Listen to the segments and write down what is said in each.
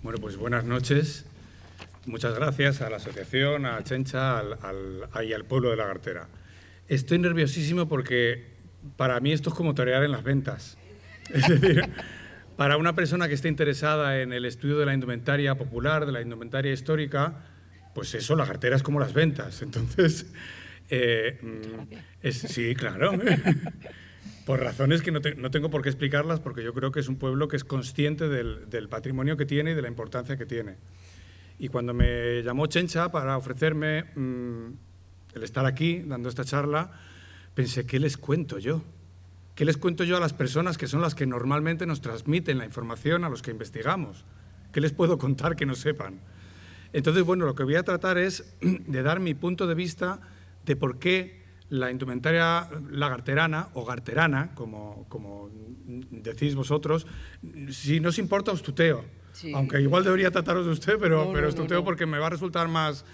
Bueno, pues buenas noches. Muchas gracias a la asociación, a Chencha y al pueblo de Lagartera. Estoy nerviosísimo porque para mí esto es como torear en las ventas. Es decir, para una persona que esté interesada en el estudio de la indumentaria popular, de la indumentaria histórica, pues eso, Lagartera es como las ventas. Entonces, sí, claro. Por razones que no tengo por qué explicarlas, porque yo creo que es un pueblo que es consciente del patrimonio que tiene y de la importancia que tiene. Y cuando me llamó Chencha para ofrecerme el estar aquí dando esta charla, pensé, ¿qué les cuento yo? ¿Qué les cuento yo a las personas que son las que normalmente nos transmiten la información a los que investigamos? ¿Qué les puedo contar que no sepan? Entonces, bueno, lo que voy a tratar es de dar mi punto de vista de por qué la indumentaria lagarterana o garterana, como decís vosotros, si no os importa os tuteo. Sí. Aunque igual debería trataros de usted, pero os tuteo porque me va a resultar más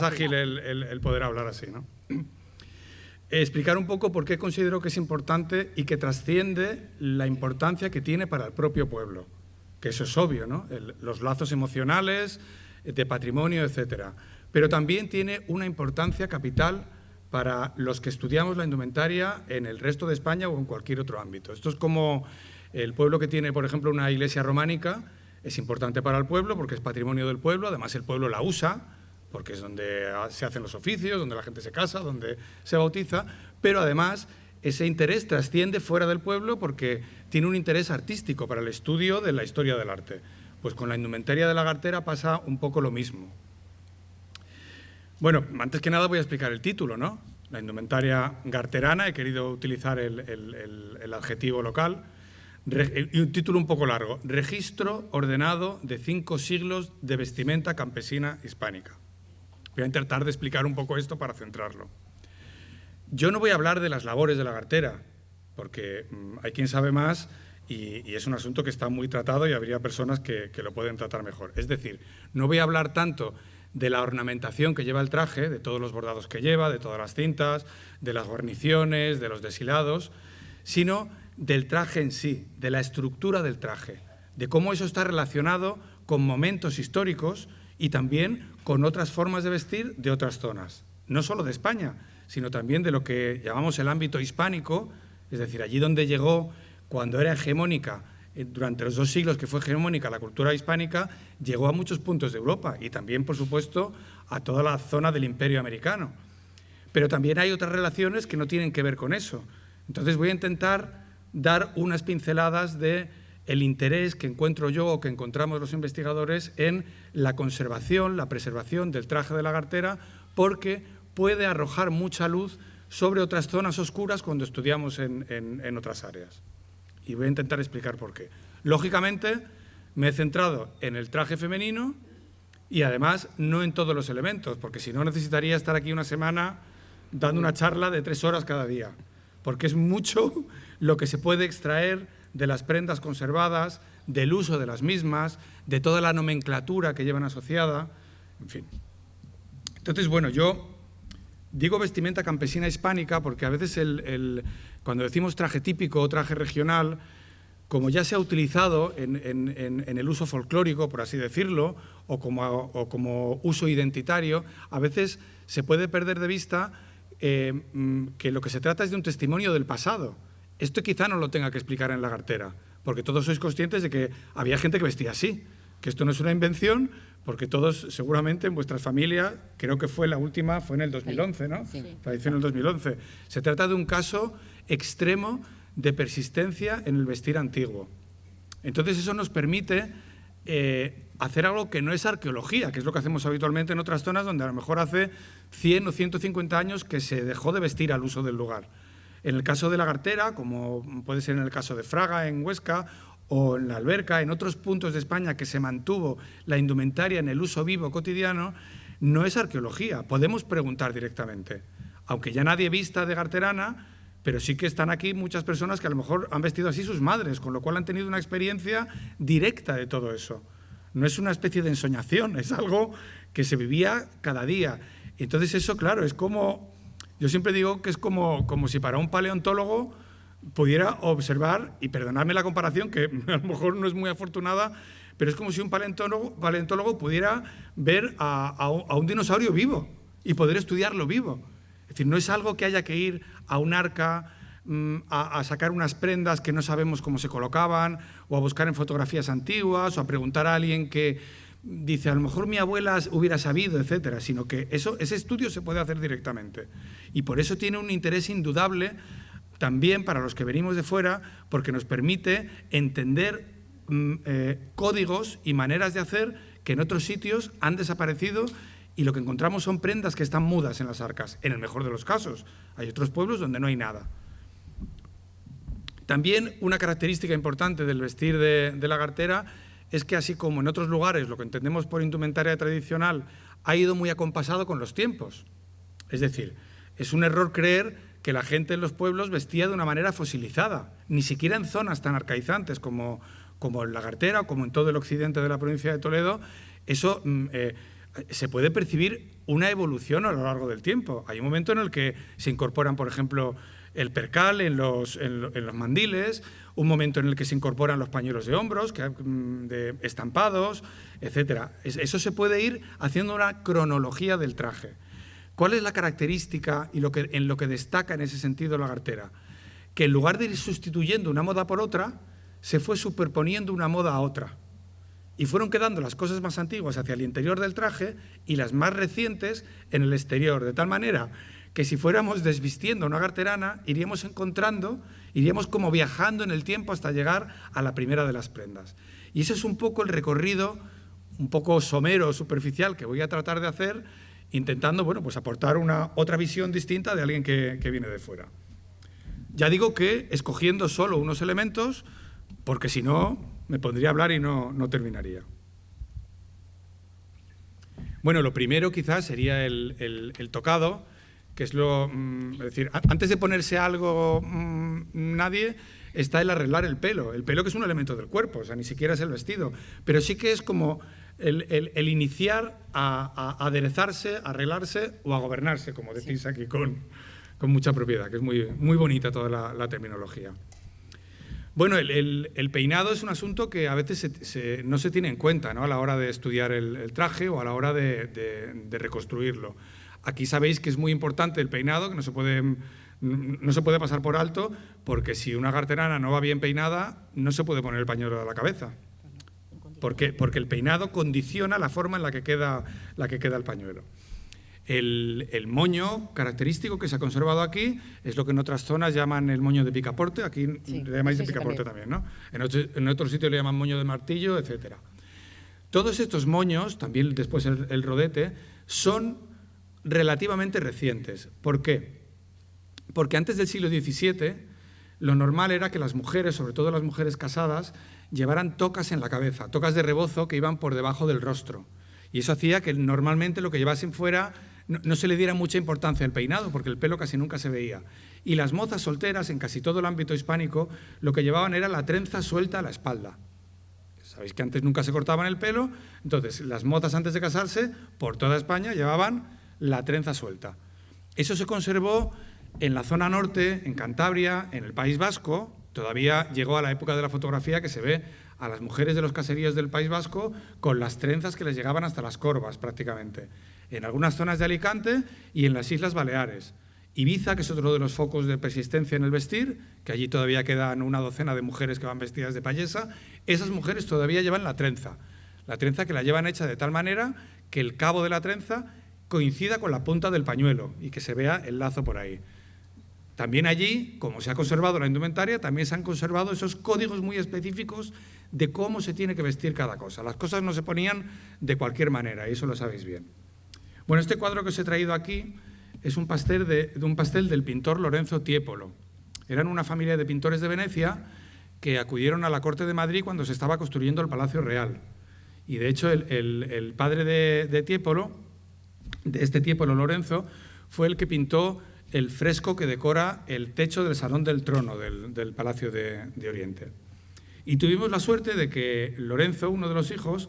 ágil el poder hablar así, ¿no? Explicar un poco por qué considero que es importante y que trasciende la importancia que tiene para el propio pueblo, que eso es obvio, ¿no? Los lazos emocionales, de patrimonio, etcétera. Pero también tiene una importancia capital para los que estudiamos la indumentaria en el resto de España o en cualquier otro ámbito. Esto es como el pueblo que tiene, por ejemplo, una iglesia románica, es importante para el pueblo porque es patrimonio del pueblo, además el pueblo la usa, porque es donde se hacen los oficios, donde la gente se casa, donde se bautiza, pero además ese interés trasciende fuera del pueblo porque tiene un interés artístico para el estudio de la historia del arte. Pues con la indumentaria de Lagartera pasa un poco lo mismo. Bueno, antes que nada voy a explicar el título, ¿no? La indumentaria garterana, he querido utilizar el adjetivo local, y un título un poco largo, Registro ordenado de 5 siglos de vestimenta campesina hispánica. Voy a intentar de explicar un poco esto para centrarlo. Yo no voy a hablar de las labores de Lagartera, porque hay quien sabe más y es un asunto que está muy tratado y habría personas que lo pueden tratar mejor. Es decir, no voy a hablar tanto de la ornamentación que lleva el traje, de todos los bordados que lleva, de todas las cintas, de las guarniciones, de los deshilados, sino del traje en sí, de la estructura del traje, de cómo eso está relacionado con momentos históricos y también con otras formas de vestir de otras zonas, no solo de España, sino también de lo que llamamos el ámbito hispánico, es decir, allí donde llegó cuando era hegemónica. Durante los 2 siglos que fue hegemónica la cultura hispánica, llegó a muchos puntos de Europa y también, por supuesto, a toda la zona del Imperio americano. Pero también hay otras relaciones que no tienen que ver con eso. Entonces voy a intentar dar unas pinceladas del interés que encuentro yo o que encontramos los investigadores en la conservación, la preservación del traje de Lagartera, porque puede arrojar mucha luz sobre otras zonas oscuras cuando estudiamos en otras áreas. Y voy a intentar explicar por qué. Lógicamente, me he centrado en el traje femenino y además no en todos los elementos, porque si no necesitaría estar aquí una semana dando una charla de 3 horas cada día, porque es mucho lo que se puede extraer de las prendas conservadas, del uso de las mismas, de toda la nomenclatura que llevan asociada, en fin. Entonces, bueno, yo digo vestimenta campesina hispánica porque a veces cuando decimos traje típico o traje regional, como ya se ha utilizado en el uso folclórico, por así decirlo, o como uso identitario, a veces se puede perder de vista que lo que se trata es de un testimonio del pasado. Esto quizá no lo tenga que explicar en Lagartera, porque todos sois conscientes de que había gente que vestía así, que esto no es una invención, porque todos seguramente en vuestras familias, creo que fue la última, fue en el 2011, ¿no? Sí. Falleció en el 2011. Se trata de un caso extremo de persistencia en el vestir antiguo. Entonces eso nos permite hacer algo que no es arqueología, que es lo que hacemos habitualmente en otras zonas donde a lo mejor hace 100 o 150 años que se dejó de vestir al uso del lugar. En el caso de Lagartera, como puede ser en el caso de Fraga, en Huesca, o en la Alberca, en otros puntos de España que se mantuvo la indumentaria en el uso vivo cotidiano, no es arqueología, podemos preguntar directamente. Aunque ya nadie vista de garterana, pero sí que están aquí muchas personas que a lo mejor han vestido así sus madres, con lo cual han tenido una experiencia directa de todo eso. No es una especie de ensoñación, es algo que se vivía cada día. Entonces eso, claro, es como, yo siempre digo que es como si para un paleontólogo pudiera observar, y perdonadme la comparación, que a lo mejor no es muy afortunada, pero es como si un paleontólogo pudiera ver a un dinosaurio vivo y poder estudiarlo vivo. Es decir, no es algo que haya que ir a un arca a sacar unas prendas que no sabemos cómo se colocaban, o a buscar en fotografías antiguas, o a preguntar a alguien que dice, a lo mejor mi abuela hubiera sabido, etcétera, sino que ese estudio se puede hacer directamente. Y por eso tiene un interés indudable también para los que venimos de fuera, porque nos permite entender códigos y maneras de hacer que en otros sitios han desaparecido, y lo que encontramos son prendas que están mudas en las arcas, en el mejor de los casos. Hay otros pueblos donde no hay nada. También una característica importante del vestir de la gartera es que, así como en otros lugares lo que entendemos por indumentaria tradicional ha ido muy acompasado con los tiempos. Es decir, es un error creer que la gente en los pueblos vestía de una manera fosilizada, ni siquiera en zonas tan arcaizantes como en la Gartera o como en todo el occidente de la provincia de Toledo. Eso se puede percibir una evolución a lo largo del tiempo. Hay un momento en el que se incorporan, por ejemplo, el percal en los mandiles, un momento en el que se incorporan los pañuelos de hombros, de estampados, etc. Eso se puede ir haciendo una cronología del traje. ¿Cuál es la característica y en lo que destaca en ese sentido la gartera? Que en lugar de ir sustituyendo una moda por otra, se fue superponiendo una moda a otra. Y fueron quedando las cosas más antiguas hacia el interior del traje y las más recientes en el exterior, de tal manera que si fuéramos desvistiendo una garterana, iríamos como viajando en el tiempo hasta llegar a la primera de las prendas. Y ese es un poco el recorrido, un poco somero, superficial, que voy a tratar de hacer, intentando, bueno, pues aportar otra visión distinta de alguien que viene de fuera. Ya digo que escogiendo solo unos elementos, porque si no, me pondría a hablar y no terminaría. Bueno, lo primero quizás sería el tocado, que es es decir, antes de ponerse algo nadie, está el arreglar el pelo que es un elemento del cuerpo, o sea, ni siquiera es el vestido, pero sí que es como el iniciar a aderezarse, a arreglarse o a gobernarse, como decís aquí con mucha propiedad, que es muy bonita toda la terminología. Bueno, el peinado es un asunto que a veces no se tiene en cuenta, ¿no?, a la hora de estudiar el traje o a la hora de reconstruirlo. Aquí sabéis que es muy importante el peinado, que no se puede pasar por alto, porque si una garterana no va bien peinada, no se puede poner el pañuelo a la cabeza. Porque el peinado condiciona la forma en la que queda el pañuelo. El moño característico que se ha conservado aquí es lo que en otras zonas llaman el moño de picaporte. Aquí le llamáis de picaporte también, ¿no? En otro sitio le llaman moño de martillo, etc. Todos estos moños, también después el rodete, son relativamente recientes. ¿Por qué? Porque antes del siglo XVII lo normal era que las mujeres, sobre todo las mujeres casadas, llevaran tocas en la cabeza, tocas de rebozo que iban por debajo del rostro. Y eso hacía que normalmente lo que llevasen fuera no se le diera mucha importancia al peinado, porque el pelo casi nunca se veía. Y las mozas solteras, en casi todo el ámbito hispánico, lo que llevaban era la trenza suelta a la espalda. Sabéis que antes nunca se cortaban el pelo, entonces las mozas antes de casarse, por toda España, llevaban la trenza suelta. Eso se conservó en la zona norte, en Cantabria, en el País Vasco. Todavía llegó a la época de la fotografía que se ve a las mujeres de los caseríos del País Vasco con las trenzas que les llegaban hasta las corvas prácticamente. En algunas zonas de Alicante y en las Islas Baleares. Ibiza, que es otro de los focos de persistencia en el vestir, que allí todavía quedan una docena de mujeres que van vestidas de payesa. Esas mujeres todavía llevan la trenza que la llevan hecha de tal manera que el cabo de la trenza coincida con la punta del pañuelo y que se vea el lazo por ahí. También allí, como se ha conservado la indumentaria, también se han conservado esos códigos muy específicos de cómo se tiene que vestir cada cosa. Las cosas no se ponían de cualquier manera, y eso lo sabéis bien. Bueno, este cuadro que os he traído aquí es un pastel del pintor Lorenzo Tiepolo. Eran una familia de pintores de Venecia que acudieron a la corte de Madrid cuando se estaba construyendo el Palacio Real. Y de hecho el padre de Tiepolo, de este Tiepolo Lorenzo, fue el que pintó el fresco que decora el techo del Salón del Trono del Palacio de Oriente. Y tuvimos la suerte de que Lorenzo, uno de los hijos,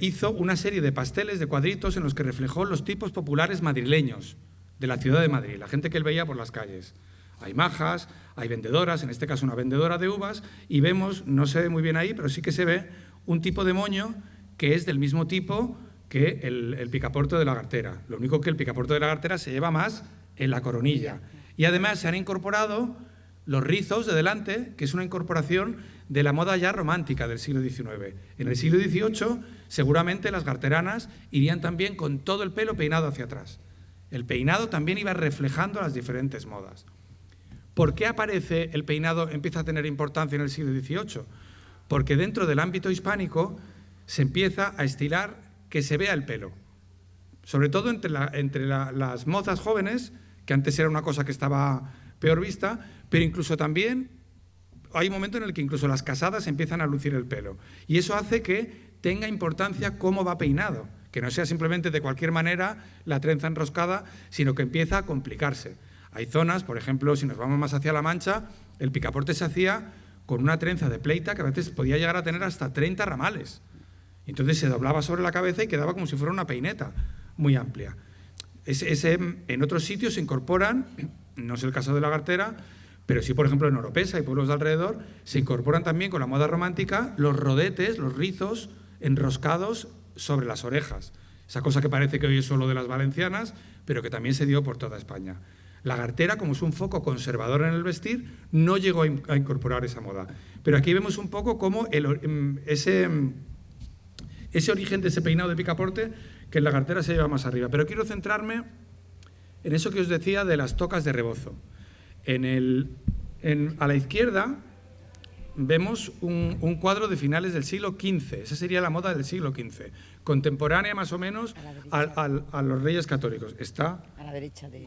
hizo una serie de pasteles de cuadritos en los que reflejó los tipos populares madrileños de la ciudad de Madrid, la gente que él veía por las calles. Hay majas, hay vendedoras, en este caso una vendedora de uvas, y vemos, no se ve muy bien ahí, pero sí que se ve un tipo de moño que es del mismo tipo que el picaporte de la gartera. Lo único que el picaporte de la gartera se lleva más en la coronilla. Y además se han incorporado los rizos de delante, que es una incorporación de la moda ya romántica del siglo XIX. En el siglo XVIII, seguramente las garteranas irían también con todo el pelo peinado hacia atrás. El peinado también iba reflejando las diferentes modas. ¿Por qué aparece el peinado, empieza a tener importancia en el siglo XVIII? Porque dentro del ámbito hispánico se empieza a estilar que se vea el pelo. Sobre todo entre las mozas jóvenes, que antes era una cosa que estaba peor vista, pero incluso también hay un momento en el que incluso las casadas empiezan a lucir el pelo. Y eso hace que tenga importancia cómo va peinado, que no sea simplemente de cualquier manera la trenza enroscada, sino que empieza a complicarse. Hay zonas, por ejemplo, si nos vamos más hacia La Mancha, el picaporte se hacía con una trenza de pleita que a veces podía llegar a tener hasta 30 ramales. Entonces se doblaba sobre la cabeza y quedaba como si fuera una peineta muy amplia. En otros sitios se incorporan, no es el caso de la gartera, pero sí, por ejemplo, en Oropesa y pueblos de alrededor, se incorporan también con la moda romántica los rodetes, los rizos enroscados sobre las orejas. Esa cosa que parece que hoy es solo de las valencianas, pero que también se dio por toda España. La gartera, como es un foco conservador en el vestir, no llegó a incorporar esa moda. Pero aquí vemos un poco cómo ese origen de ese peinado de picaporte que en la gartera se lleva más arriba. Pero quiero centrarme en eso que os decía de las tocas de rebozo. A la izquierda vemos un cuadro de finales del siglo XV. Esa sería la moda del siglo XV, contemporánea más o menos a los reyes católicos. Está a la derecha de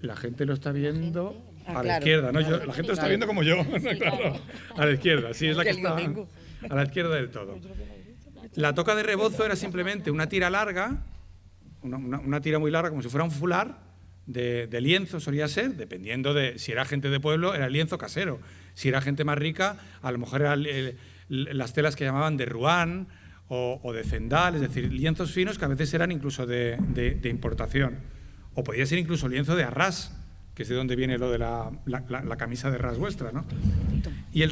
la gente lo está viendo a la claro, izquierda, ¿no? claro, La gente lo está viendo como yo, claro. A la izquierda, sí, es la que está a la izquierda del todo. La toca de rebozo era simplemente una tira larga, una tira muy larga, como si fuera un fular de lienzo, solía ser, dependiendo de si era gente de pueblo, era el lienzo casero. Si era gente más rica, a lo mejor eran las telas que llamaban de Rouen o de Zendal, es decir, lienzos finos que a veces eran incluso de importación. O podía ser incluso lienzo de Arras, que es de donde viene lo de la camisa de Arras vuestra, ¿no? Y el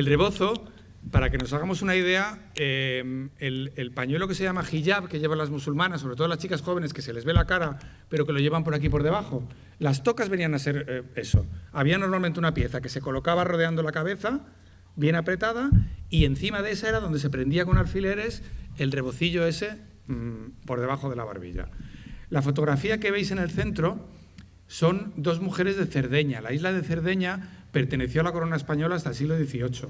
rebozo, para que nos hagamos una idea, el pañuelo que se llama hijab, que llevan las musulmanas, sobre todo las chicas jóvenes, que se les ve la cara, pero que lo llevan por aquí por debajo, las tocas venían a ser eso. Había normalmente una pieza que se colocaba rodeando la cabeza, bien apretada, y encima de esa era donde se prendía con alfileres el rebocillo ese por debajo de la barbilla. La fotografía que veis en el centro son dos mujeres de Cerdeña. La isla de Cerdeña perteneció a la corona española hasta el siglo XVIII.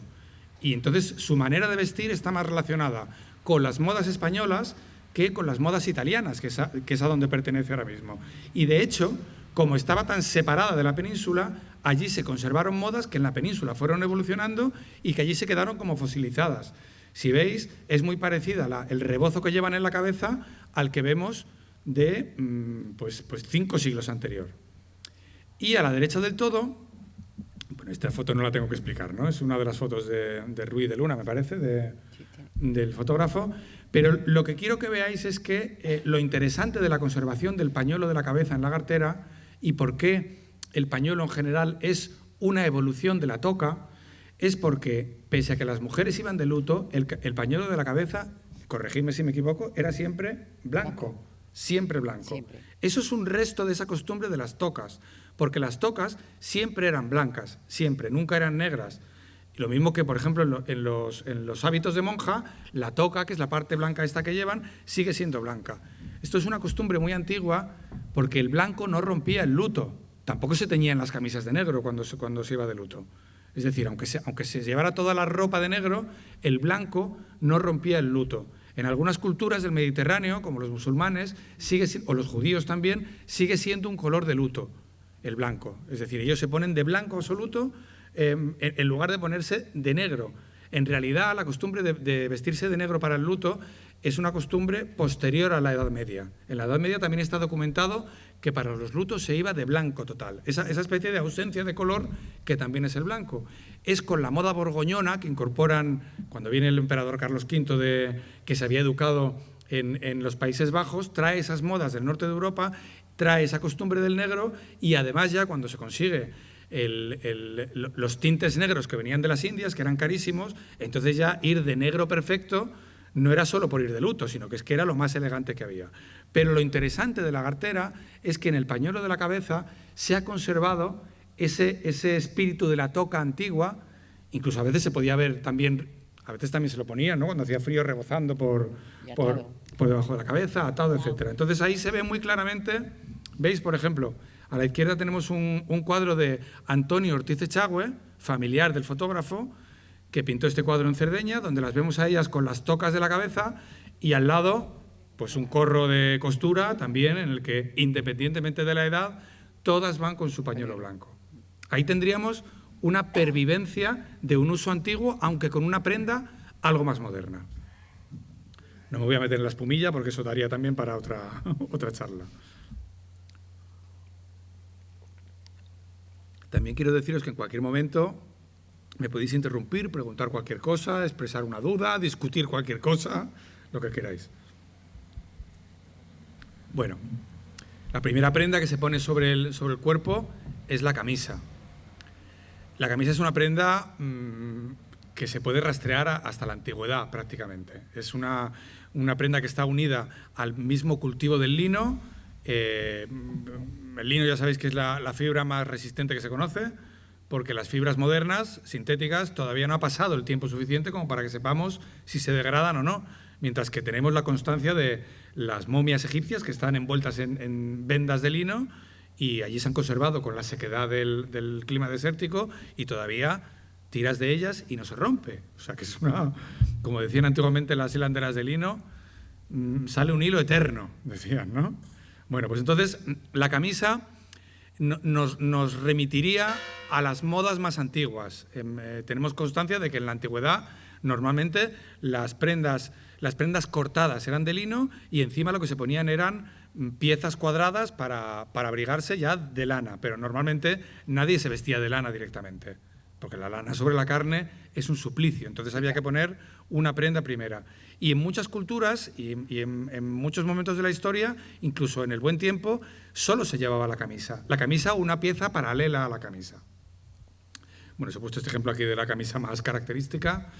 Y entonces su manera de vestir está más relacionada con las modas españolas que con las modas italianas, que es a donde pertenece ahora mismo. Y de hecho, como estaba tan separada de la península, allí se conservaron modas que en la península fueron evolucionando y que allí se quedaron como fosilizadas. Si veis, es muy parecida el rebozo que llevan en la cabeza al que vemos de pues 5 siglos anterior. Y a la derecha del todo, bueno, esta foto no la tengo que explicar, ¿no? Es una de las fotos de Ruiz de Luna, me parece, del fotógrafo. Pero lo que quiero que veáis es que lo interesante de la conservación del pañuelo de la cabeza en la gartera y por qué el pañuelo en general es una evolución de la toca, es porque, pese a que las mujeres iban de luto, el pañuelo de la cabeza, corregidme si me equivoco, era siempre blanco, siempre blanco. Siempre. Eso es un resto de esa costumbre de las tocas, porque las tocas siempre eran blancas, siempre, nunca eran negras. Y lo mismo que, por ejemplo, en los hábitos de monja, la toca, que es la parte blanca esta que llevan, sigue siendo blanca. Esto es una costumbre muy antigua porque el blanco no rompía el luto. Tampoco se teñían las camisas de negro cuando se iba de luto. Es decir, aunque se llevara toda la ropa de negro, el blanco no rompía el luto. En algunas culturas del Mediterráneo, como los musulmanes, o los judíos también, sigue siendo un color de luto, el blanco. Es decir, ellos se ponen de blanco absoluto en lugar de ponerse de negro. En realidad, la costumbre de vestirse de negro para el luto es una costumbre posterior a la Edad Media. En la Edad Media también está documentado que para los lutos se iba de blanco total. Esa especie de ausencia de color que también es el blanco. Es con la moda borgoñona que incorporan, cuando viene el emperador Carlos V, que se había educado en los Países Bajos, trae esas modas del norte de Europa, trae esa costumbre del negro y además ya cuando se consigue los tintes negros que venían de las Indias, que eran carísimos. Entonces ya ir de negro perfecto no era solo por ir de luto, sino que es que era lo más elegante que había. Pero lo interesante de la gartera es que en el pañuelo de la cabeza se ha conservado ese espíritu de la toca antigua. Incluso a veces se podía ver también, a veces también se lo ponían, ¿no?, cuando hacía frío, rebozando por debajo de la cabeza, atado, etc. Entonces ahí se ve muy claramente, veis, por ejemplo, a la izquierda tenemos un cuadro de Antonio Ortiz Echagüe, familiar del fotógrafo, que pintó este cuadro en Cerdeña, donde las vemos a ellas con las tocas de la cabeza y al lado, pues un corro de costura también, en el que, independientemente de la edad, todas van con su pañuelo blanco. Ahí tendríamos una pervivencia de un uso antiguo, aunque con una prenda algo más moderna. No me voy a meter en la espumilla porque eso daría también para otra charla. También quiero deciros que en cualquier momento me podéis interrumpir, preguntar cualquier cosa, expresar una duda, discutir cualquier cosa, lo que queráis. Bueno, la primera prenda que se pone sobre el cuerpo es la camisa. La camisa es una prenda que se puede rastrear hasta la antigüedad prácticamente. Es una prenda que está unida al mismo cultivo del lino. El lino ya sabéis que es la fibra más resistente que se conoce, porque las fibras modernas, sintéticas, todavía no ha pasado el tiempo suficiente como para que sepamos si se degradan o no, mientras que tenemos la constancia de las momias egipcias que están envueltas en vendas de lino y allí se han conservado con la sequedad del clima desértico y todavía tiras de ellas y no se rompe. O sea que es como decían antiguamente las hilanderas de lino, sale un hilo eterno, decían, ¿no? Bueno, pues entonces la camisa nos remitiría a las modas más antiguas. Tenemos constancia de que en la antigüedad normalmente las prendas cortadas eran de lino y encima lo que se ponían eran piezas cuadradas para abrigarse ya de lana, pero normalmente nadie se vestía de lana directamente, porque la lana sobre la carne es un suplicio, entonces había que poner una prenda primera. Y en muchas culturas y en muchos momentos de la historia, incluso en el buen tiempo, solo se llevaba la camisa o una pieza paralela a la camisa. Bueno, os he puesto este ejemplo aquí de la camisa más característica.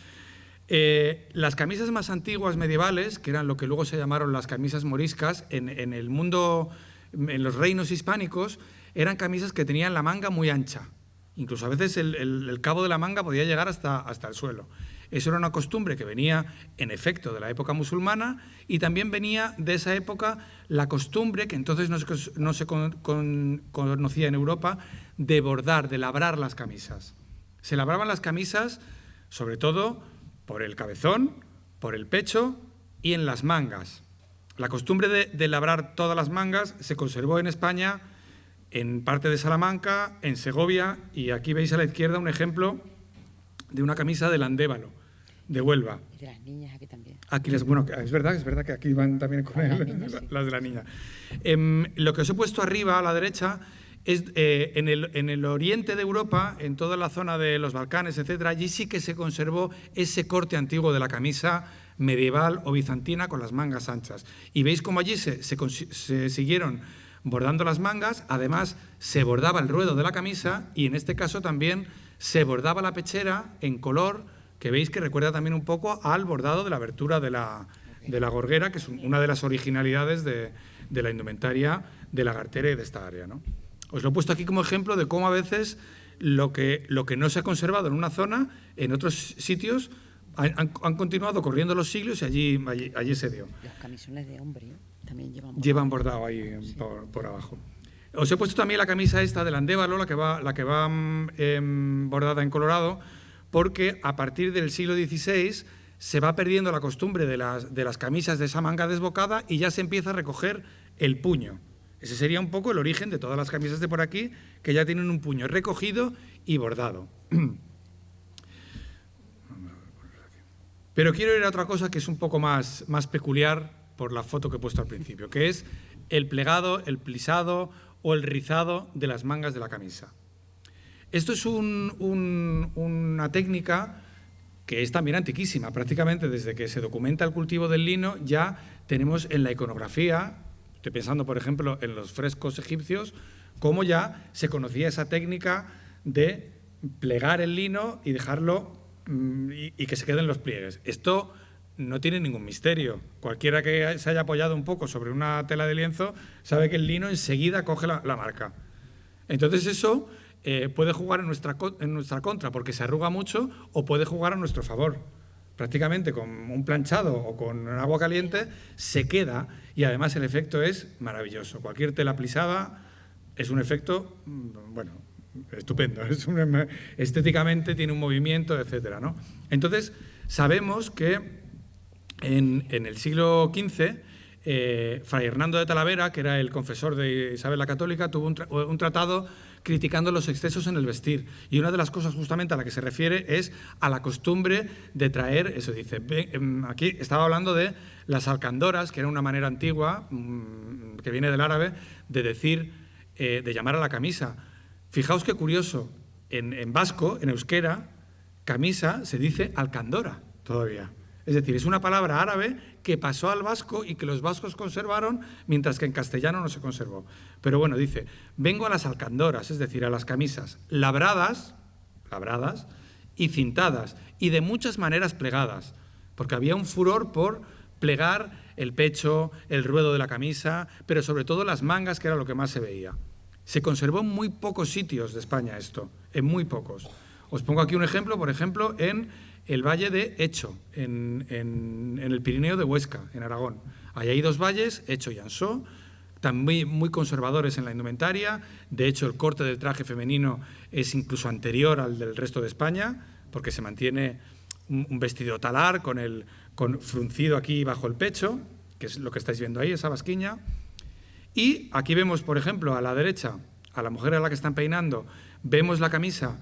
Las camisas más antiguas medievales, que eran lo que luego se llamaron las camisas moriscas, en el mundo, en los reinos hispánicos, eran camisas que tenían la manga muy ancha. Incluso a veces el cabo de la manga podía llegar hasta el suelo. Eso era una costumbre que venía, en efecto, de la época musulmana y también venía de esa época la costumbre, que entonces no se conocía en Europa, de bordar, de labrar las camisas. Se labraban las camisas, sobre todo, por el cabezón, por el pecho y en las mangas. La costumbre de labrar todas las mangas se conservó en España, en parte de Salamanca, en Segovia, y aquí veis a la izquierda un ejemplo de una camisa de Landévalo, de Huelva. Y de las niñas aquí también. Aquí bueno, es verdad que aquí van también con las de la niña. Lo que os he puesto arriba a la derecha es en el oriente de Europa, en toda la zona de los Balcanes, etcétera, allí sí que se conservó ese corte antiguo de la camisa medieval o bizantina con las mangas anchas. Y veis cómo allí se siguieron bordando las mangas, además se bordaba el ruedo de la camisa y en este caso también se bordaba la pechera en color, que veis que recuerda también un poco al bordado de la abertura de la gorguera, que es una de las originalidades de la indumentaria de la gartera y de esta área, ¿no? Os lo he puesto aquí como ejemplo de cómo a veces lo que no se ha conservado en una zona, en otros sitios han continuado corriendo los siglos y allí se dio. Los camisones de hombre también llevan bordado ahí sí, por abajo. Os he puesto también la camisa esta de Landévalo, la que va bordada en colorado, porque a partir del siglo XVI se va perdiendo la costumbre de las camisas de esa manga desbocada y ya se empieza a recoger el puño. Ese sería un poco el origen de todas las camisas de por aquí, que ya tienen un puño recogido y bordado. Pero quiero ir a otra cosa que es un poco más peculiar por la foto que he puesto al principio, que es el plegado, el plisado o el rizado de las mangas de la camisa. Esto es una técnica que es también antiquísima. Prácticamente desde que se documenta el cultivo del lino ya tenemos en la iconografía, estoy pensando por ejemplo en los frescos egipcios, cómo ya se conocía esa técnica de plegar el lino y dejarlo y que se queden los pliegues. Esto no tiene ningún misterio. Cualquiera que se haya apoyado un poco sobre una tela de lienzo sabe que el lino enseguida coge la marca. Entonces eso puede jugar en nuestra contra porque se arruga mucho, o puede jugar a nuestro favor. Prácticamente con un planchado o con agua caliente se queda, y además el efecto es maravilloso. Cualquier tela plisada es un efecto, bueno, estupendo. Estéticamente tiene un movimiento, etcétera, ¿no? Entonces sabemos que en el siglo XV, Fray Hernando de Talavera, que era el confesor de Isabel la Católica, tuvo un tratado criticando los excesos en el vestir. Y una de las cosas justamente a la que se refiere es a la costumbre de traer, eso dice, aquí estaba hablando de las alcandoras, que era una manera antigua, que viene del árabe, de decir, de llamar a la camisa. Fijaos qué curioso, en vasco, en euskera, camisa se dice alcandora todavía. Es decir, es una palabra árabe que pasó al vasco y que los vascos conservaron, mientras que en castellano no se conservó. Pero bueno, dice, vengo a las alcandoras, es decir, a las camisas labradas y cintadas, y de muchas maneras plegadas, porque había un furor por plegar el pecho, el ruedo de la camisa, pero sobre todo las mangas, que era lo que más se veía. Se conservó en muy pocos sitios de España esto, en muy pocos. Os pongo aquí un ejemplo, por ejemplo, en el valle de Echo, en el Pirineo de Huesca, en Aragón. Ahí hay dos valles, Echo y Ansó, también muy conservadores en la indumentaria. De hecho, el corte del traje femenino es incluso anterior al del resto de España, porque se mantiene un vestido talar con fruncido aquí bajo el pecho, que es lo que estáis viendo ahí, esa basquiña. Y aquí vemos, por ejemplo, a la derecha, a la mujer a la que están peinando, vemos la camisa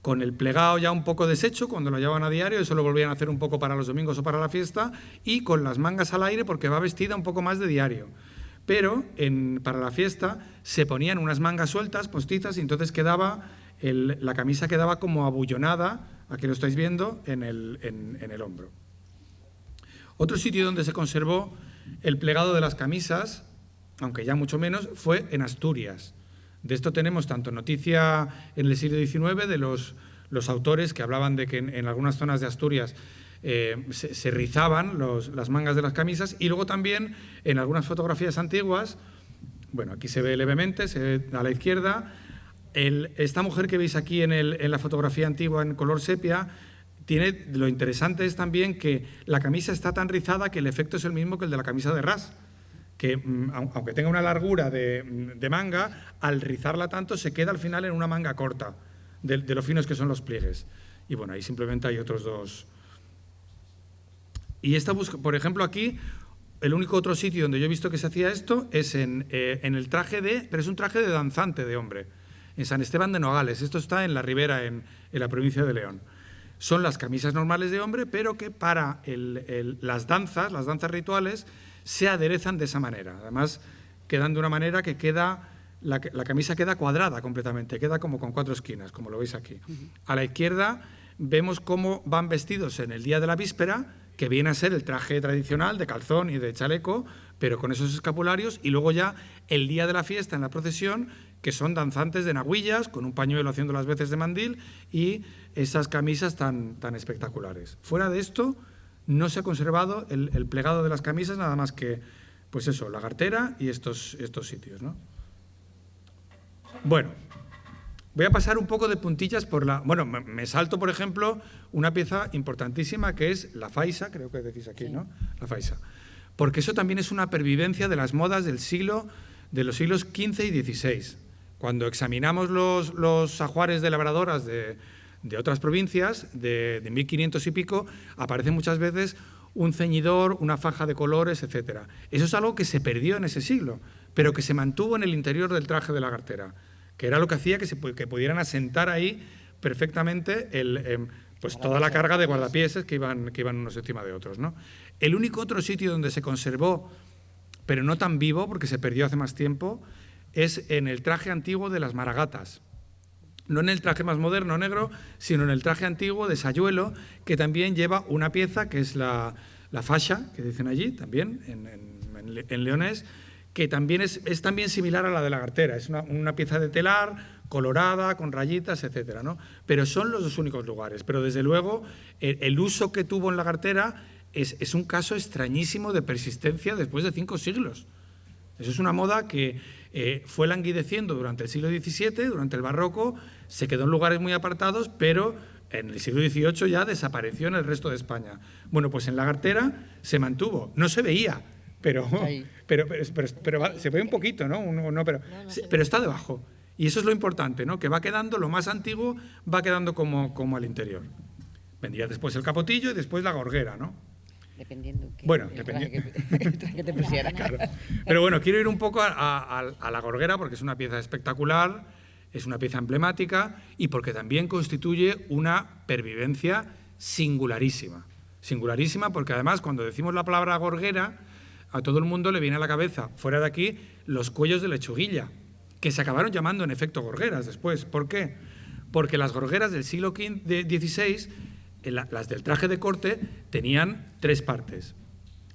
con el plegado ya un poco deshecho cuando lo llevaban a diario, eso lo volvían a hacer un poco para los domingos o para la fiesta, y con las mangas al aire porque va vestida un poco más de diario. Pero para la fiesta se ponían unas mangas sueltas, postizas, y entonces la camisa quedaba como abullonada, aquí lo estáis viendo, en el hombro. Otro sitio donde se conservó el plegado de las camisas, aunque ya mucho menos, fue en Asturias. De esto tenemos tanto noticia en el siglo XIX de los autores que hablaban de que en algunas zonas de Asturias se rizaban las mangas de las camisas, y luego también en algunas fotografías antiguas, bueno, aquí se ve levemente, se ve a la izquierda, esta mujer que veis aquí en la fotografía antigua en color sepia, lo interesante es también que la camisa está tan rizada que el efecto es el mismo que el de la camisa de ras, que aunque tenga una largura de manga, al rizarla tanto se queda al final en una manga corta, de lo finos que son los pliegues. Y bueno, ahí simplemente hay otros dos. Y por ejemplo, aquí, el único otro sitio donde yo he visto que se hacía esto es en el traje pero es un traje de danzante de hombre, en San Esteban de Nogales. Esto está en la Ribera, en la provincia de León. Son las camisas normales de hombre, pero que para las danzas rituales, se aderezan de esa manera. Además, quedan de una manera que la camisa queda cuadrada completamente, queda como con 4 esquinas, como lo veis aquí. A la izquierda vemos cómo van vestidos en el día de la víspera, que viene a ser el traje tradicional de calzón y de chaleco, pero con esos escapularios, y luego ya el día de la fiesta en la procesión, que son danzantes de naguillas, con un pañuelo haciendo las veces de mandil, y esas camisas tan espectaculares. Fuera de esto, no se ha conservado el plegado de las camisas, nada más que, pues eso, la gartera y estos sitios, ¿no? Bueno, voy a pasar un poco de puntillas bueno, me salto, por ejemplo, una pieza importantísima que es la faisa, creo que decís aquí, ¿no? La faisa. Porque eso también es una pervivencia de las modas de los siglos XV y XVI. Cuando examinamos los ajuares de labradoras de otras provincias, de 1500 y pico, aparece muchas veces un ceñidor, una faja de colores, etc. Eso es algo que se perdió en ese siglo, pero que se mantuvo en el interior del traje de la gartera, que era lo que hacía que pudieran asentar ahí perfectamente pues toda la carga de guardapieses que iban unos encima de otros, ¿no? El único otro sitio donde se conservó, pero no tan vivo, porque se perdió hace más tiempo, es en el traje antiguo de las maragatas. No en el traje más moderno negro, sino en el traje antiguo de sayuelo, que también lleva una pieza que es la fascia, que dicen allí, también en leonés, que también es también similar a la de la gartera. Es una pieza de telar colorada, con rayitas, etcétera, ¿no? Pero son los dos únicos lugares. Pero desde luego el uso que tuvo en la Gartera es un caso extrañísimo de persistencia después de 5 siglos. Eso es una moda que fue languideciendo durante el siglo XVII, durante el Barroco, se quedó en lugares muy apartados, pero en el siglo XVIII ya desapareció en el resto de España. Bueno, pues en la Gartera se mantuvo. No se veía, pero se ve un poquito, ¿no? Pero está debajo. Y eso es lo importante, ¿no? Que va quedando, lo más antiguo va quedando como al interior. Vendría después el capotillo y después la gorguera, ¿no? Dependiendo que te pusieras. Claro. Pero bueno, quiero ir un poco a la gorguera porque es una pieza espectacular, es una pieza emblemática y porque también constituye una pervivencia singularísima. Singularísima porque además cuando decimos la palabra gorguera, a todo el mundo le viene a la cabeza, fuera de aquí, los cuellos de lechuguilla, que se acabaron llamando en efecto gorgueras después. ¿Por qué? Porque las gorgueras del siglo XVI, las del traje de corte, tenían 3 partes.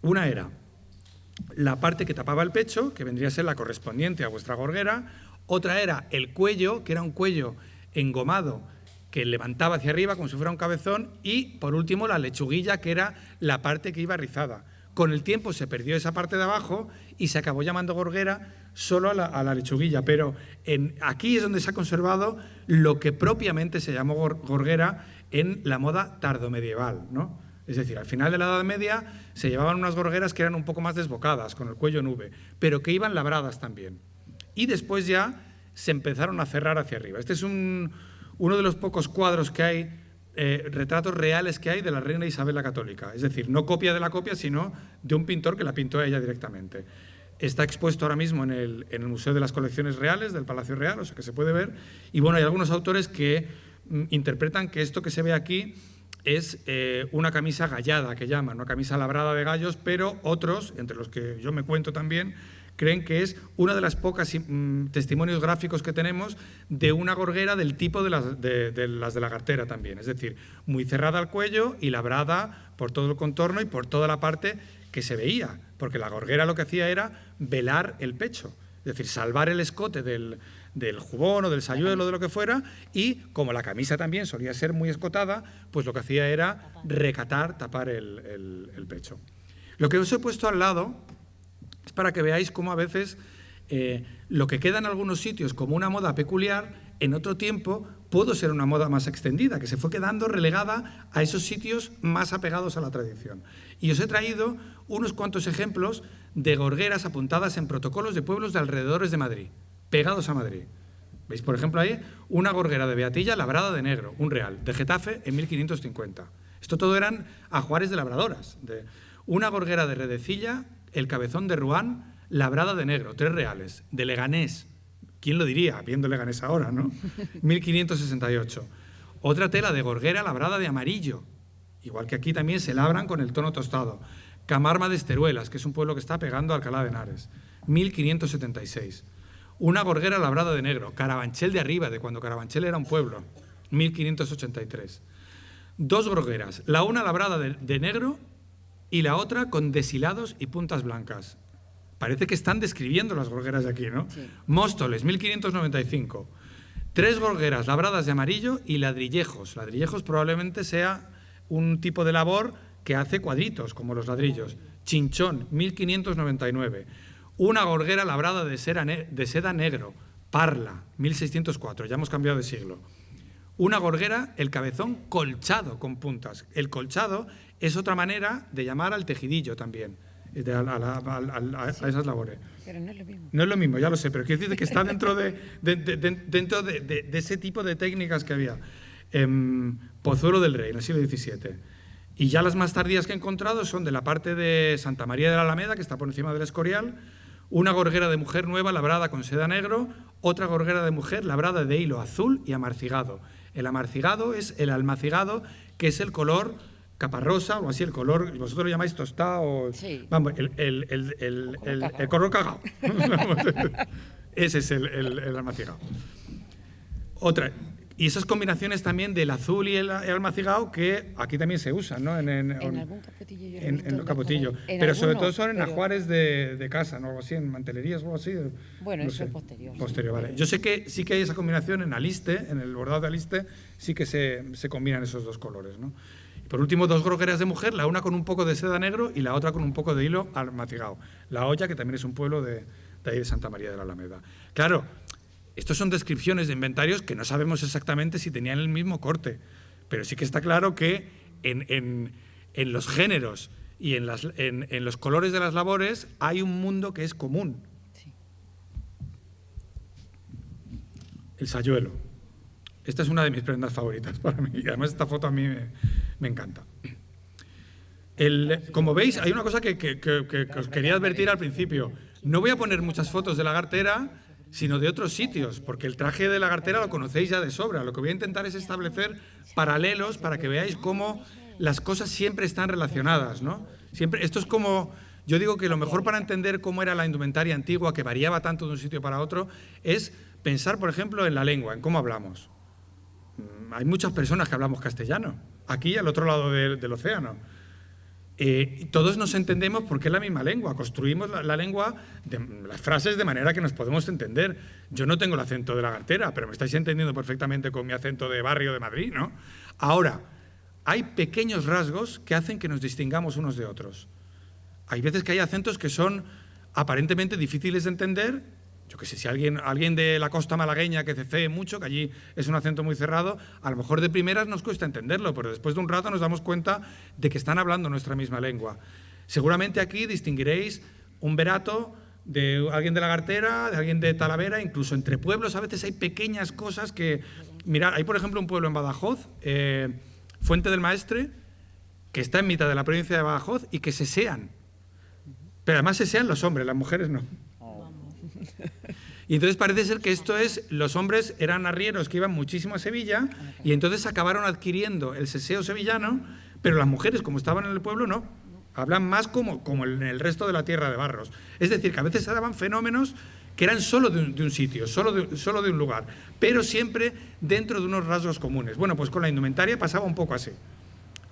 Una era la parte que tapaba el pecho, que vendría a ser la correspondiente a vuestra gorguera. Otra era el cuello, que era un cuello engomado que levantaba hacia arriba como si fuera un cabezón. Y, por último, la lechuguilla, que era la parte que iba rizada. Con el tiempo se perdió esa parte de abajo y se acabó llamando gorguera solo a la lechuguilla. Pero aquí es donde se ha conservado lo que propiamente se llamó gorguera en la moda tardomedieval, ¿no? Es decir, al final de la Edad Media se llevaban unas gorgueras que eran un poco más desbocadas, con el cuello en V, pero que iban labradas también. Y después ya se empezaron a cerrar hacia arriba. Este es uno de los pocos cuadros que hay, retratos reales que hay de la reina Isabel la Católica. Es decir, no copia de la copia, sino de un pintor que la pintó a ella directamente. Está expuesto ahora mismo en el Museo de las Colecciones Reales del Palacio Real, o sea que se puede ver. Y bueno, hay algunos autores que interpretan que esto que se ve aquí es una camisa gallada, que llaman, una camisa labrada de gallos, pero otros, entre los que yo me cuento también, creen que es una de las pocas testimonios gráficos que tenemos de una gorguera del tipo de las de la Gartera también. Es decir, muy cerrada al cuello y labrada por todo el contorno y por toda la parte que se veía, porque la gorguera lo que hacía era velar el pecho, es decir, salvar el escote del jubón o del sayuelo o de lo que fuera, y como la camisa también solía ser muy escotada, pues lo que hacía era tapar el pecho. Lo que os he puesto al lado es para que veáis cómo a veces lo que queda en algunos sitios como una moda peculiar, en otro tiempo pudo ser una moda más extendida, que se fue quedando relegada a esos sitios más apegados a la tradición. Y os he traído unos cuantos ejemplos de gorgueras apuntadas en protocolos de pueblos de alrededores de Madrid, pegados a Madrid. ¿Veis, por ejemplo, ahí una gorguera de Beatilla labrada de negro, un real, de Getafe en 1550. Esto todo eran ajuares de labradoras. Una gorguera de Redecilla, el cabezón de Ruán, labrada de negro, 3 reales, de Leganés. ¿Quién lo diría, viendo Leganés ahora, no? 1568. Otra tela de gorguera labrada de amarillo, igual que aquí también se labran con el tono tostado. Camarma de Esteruelas, que es un pueblo que está pegando a Alcalá de Henares, 1576. Una gorguera labrada de negro, Carabanchel de Arriba, de cuando Carabanchel era un pueblo, 1583. 2 gorgueras, la una labrada de negro y la otra con deshilados y puntas blancas. Parece que están describiendo las gorgueras de aquí, ¿no? Sí. Móstoles, 1595. 3 gorgueras labradas de amarillo y ladrillejos. Ladrillejos probablemente sea un tipo de labor que hace cuadritos, como los ladrillos. Chinchón, 1599. Una gorguera labrada de seda negro. Parla, 1604. Ya hemos cambiado de siglo. Una gorguera, el cabezón colchado con puntas. El colchado es otra manera de llamar al tejidillo también, a esas labores. Pero no es lo mismo. No es lo mismo, ya lo sé, pero quiero decir que está dentro de ese tipo de técnicas que había. Pozuelo del Rey, en el siglo XVII. Y ya las más tardías que he encontrado son de la parte de Santa María de la Alameda, que está por encima del Escorial, una gorguera de mujer nueva labrada con seda negro, otra gorguera de mujer labrada de hilo azul y amarcigado. El amarcigado es el almacigado, que es el color caparrosa o así, el color, vosotros lo llamáis tostado, sí. Vamos, el color cagao. Ese es el almacigado. Otra, Y esas combinaciones también del azul y el almacigao que aquí también se usan, ¿no? En algún capotillo yo lo he visto En los capotillos. Pero sobre todo son en ajuares de casa, ¿no? Algo así, en mantelerías o algo así. Bueno, no eso sé. es posterior. Posterior, vale. Yo sé que sí que hay esa combinación en aliste, en el bordado de aliste, sí que se combinan esos dos colores, ¿no? Y por último, dos grogueras de mujer, la una con un poco de seda negro y la otra con un poco de hilo almacigao. La Olla, que también es un pueblo de ahí de Santa María de la Alameda. Claro, estos son descripciones de inventarios que no sabemos exactamente si tenían el mismo corte, pero sí que está claro que en los géneros y en los colores de las labores hay un mundo que es común. Sí. El sayuelo. Esta es una de mis prendas favoritas para mí, y además esta foto a mí me encanta. Como veis, hay una cosa que os quería advertir al principio. No voy a poner muchas fotos de la gartera, sino de otros sitios, porque el traje de la gartera lo conocéis ya de sobra. Lo que voy a intentar es establecer paralelos para que veáis cómo las cosas siempre están relacionadas, ¿no? Siempre, esto es como, yo digo que lo mejor para entender cómo era la indumentaria antigua, que variaba tanto de un sitio para otro, es pensar, por ejemplo, en la lengua, en cómo hablamos. Hay muchas personas que hablamos castellano, aquí al otro lado del océano. Todos nos entendemos porque es la misma lengua, construimos la lengua, las frases de manera que nos podemos entender. Yo no tengo el acento de la gartera, pero me estáis entendiendo perfectamente con mi acento de barrio de Madrid, ¿no? Ahora, hay pequeños rasgos que hacen que nos distingamos unos de otros. Hay veces que hay acentos que son aparentemente difíciles de entender. Yo qué sé, si alguien de la costa malagueña que cecee mucho, que allí es un acento muy cerrado, a lo mejor de primeras nos cuesta entenderlo, pero después de un rato nos damos cuenta de que están hablando nuestra misma lengua. Seguramente aquí distinguiréis un verato de alguien de la Gartera, de alguien de Talavera, incluso entre pueblos a veces hay pequeñas cosas que... Mirad, hay por ejemplo un pueblo en Badajoz, Fuente del Maestre, que está en mitad de la provincia de Badajoz y que sesean. Pero además sesean los hombres, las mujeres no. Y entonces parece ser que esto es, los hombres eran arrieros que iban muchísimo a Sevilla y entonces acabaron adquiriendo el seseo sevillano, pero las mujeres, como estaban en el pueblo, no. Hablan más como en el resto de la tierra de Barros. Es decir, que a veces se daban fenómenos que eran solo de un sitio, solo de un lugar, pero siempre dentro de unos rasgos comunes. Bueno, pues con la indumentaria pasaba un poco así.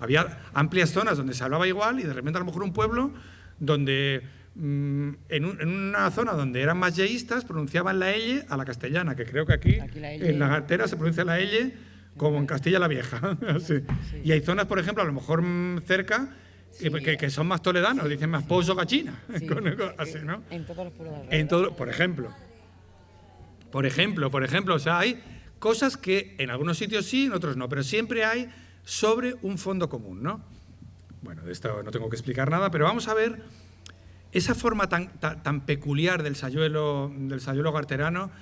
Había amplias zonas donde se hablaba igual y de repente a lo mejor un pueblo donde... en una zona donde eran más yeístas pronunciaban la L a la castellana, que creo que aquí en la Gartera se pronuncia la L como en Castilla la Vieja. Sí. Sí. Y hay zonas, por ejemplo, a lo mejor cerca que son más toledanos, dicen más pozo gachina. Sí, así, ¿no? En todos los pueblos por ejemplo, o sea, hay cosas que en algunos sitios sí, en otros no, pero siempre hay sobre un fondo común, ¿no? Bueno, de esto no tengo que explicar nada, pero vamos a ver esa forma tan peculiar del sayuelo garterano,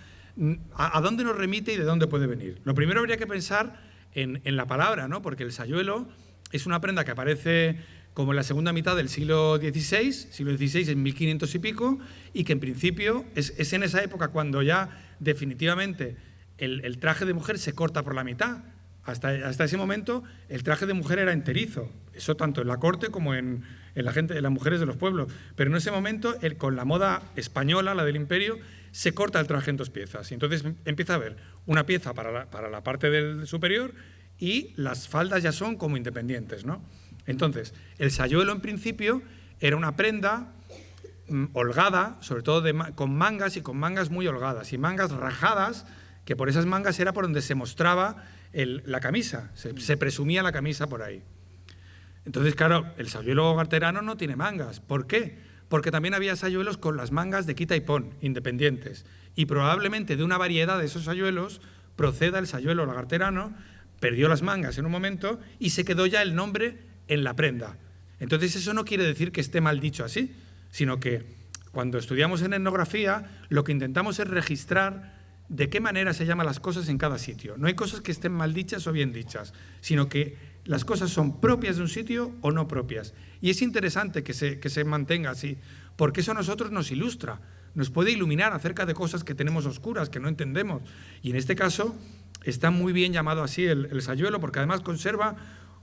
¿a dónde nos remite y de dónde puede venir? Lo primero habría que pensar en la palabra, ¿no? Porque el sayuelo es una prenda que aparece como en la segunda mitad del siglo XVI en 1500 y pico, y que en principio es en esa época cuando ya definitivamente el traje de mujer se corta por la mitad. Hasta ese momento el traje de mujer era enterizo, eso tanto en la corte como en las mujeres de los pueblos. Pero en ese momento, con la moda española, la del imperio, se corta el traje en dos piezas. Y entonces empieza a haber una pieza para la parte del superior y las faldas ya son como independientes, ¿no? Entonces, el sayuelo en principio era una prenda holgada, sobre todo con mangas muy holgadas y mangas rajadas, que por esas mangas era por donde se mostraba la camisa, se presumía la camisa por ahí. Entonces, claro, el sayuelo garterano no tiene mangas. ¿Por qué? Porque también había sayuelos con las mangas de quita y pon, independientes. Y probablemente de una variedad de esos sayuelos proceda el sayuelo garterano, perdió las mangas en un momento y se quedó ya el nombre en la prenda. Entonces, eso no quiere decir que esté mal dicho así, sino que cuando estudiamos en etnografía, lo que intentamos es registrar de qué manera se llaman las cosas en cada sitio. No hay cosas que estén mal dichas o bien dichas, sino que las cosas son propias de un sitio o no propias. Y es interesante que se mantenga así, porque eso a nosotros nos ilustra, nos puede iluminar acerca de cosas que tenemos oscuras, que no entendemos. Y en este caso está muy bien llamado así el sayuelo, porque además conserva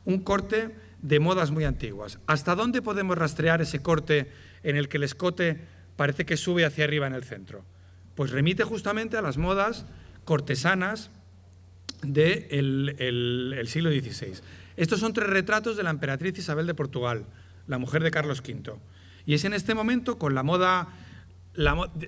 un corte de modas muy antiguas. ¿Hasta dónde podemos rastrear ese corte en el que el escote parece que sube hacia arriba en el centro? Pues remite justamente a las modas cortesanas del siglo XVI. Estos son 3 retratos de la emperatriz Isabel de Portugal, la mujer de Carlos V. Y es en este momento con la moda,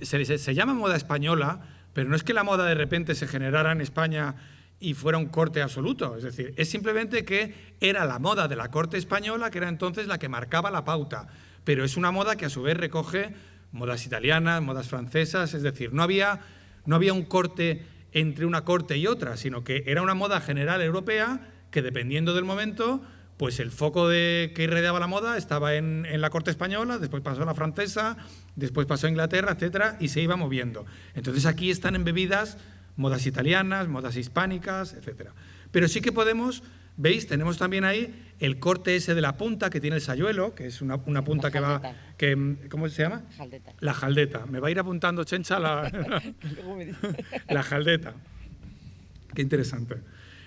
se llama moda española, pero no es que la moda de repente se generara en España y fuera un corte absoluto. Es decir, es simplemente que era la moda de la corte española, que era entonces la que marcaba la pauta. Pero es una moda que a su vez recoge modas italianas, modas francesas, es decir, no había un corte entre una corte y otra, sino que era una moda general europea que, dependiendo del momento, pues el foco que irradiaba la moda estaba en la corte española, después pasó a la francesa, después pasó a Inglaterra, etcétera, y se iba moviendo. Entonces aquí están embebidas modas italianas, modas hispánicas, etcétera. Pero sí que podemos, veis, tenemos también ahí el corte ese de la punta que tiene el sayuelo, que es una punta que va... ¿Cómo se llama? Jaldeta. La jaldeta. Me va a ir apuntando, Chencha, la jaldeta. Qué interesante.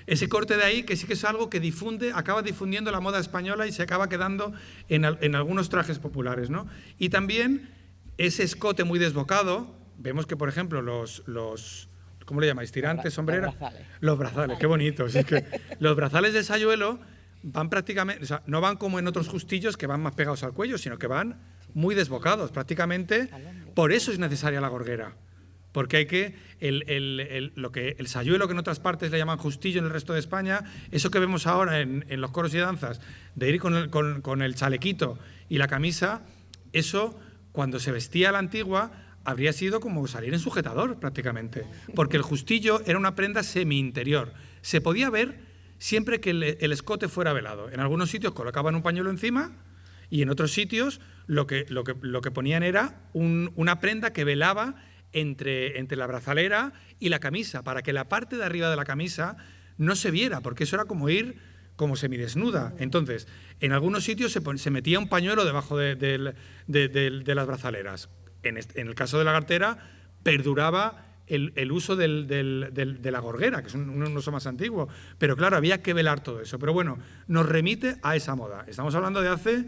Ese corte de ahí, que sí que es algo que acaba difundiendo la moda española y se acaba quedando en algunos trajes populares, ¿no? Y también ese escote muy desbocado, vemos que, por ejemplo, los ¿cómo le llamáis? ¿Tirantes, sombreras? Los brazales, qué bonitos. Es que los brazales del sayuelo van prácticamente, o sea, no van como en otros justillos que van más pegados al cuello, sino que van muy desbocados, prácticamente. Por eso es necesaria la gorguera. Porque hay que, el sayuelo, que en otras partes le llaman justillo en el resto de España, eso que vemos ahora en los coros y danzas, de ir con el chalequito y la camisa, eso, cuando se vestía a la antigua, habría sido como salir en sujetador, prácticamente. Porque el justillo era una prenda semi-interior. Se podía ver siempre que el escote fuera velado. En algunos sitios colocaban un pañuelo encima y en otros sitios lo que ponían era una prenda que velaba entre la brazalera y la camisa, para que la parte de arriba de la camisa no se viera, porque eso era como ir como semidesnuda. Entonces, en algunos sitios se metía un pañuelo debajo de las brazaleras. En el caso de la gartera, perduraba el uso de la gorguera, que es un uso más antiguo. Pero claro, había que velar todo eso. Pero bueno, nos remite a esa moda. Estamos hablando de hace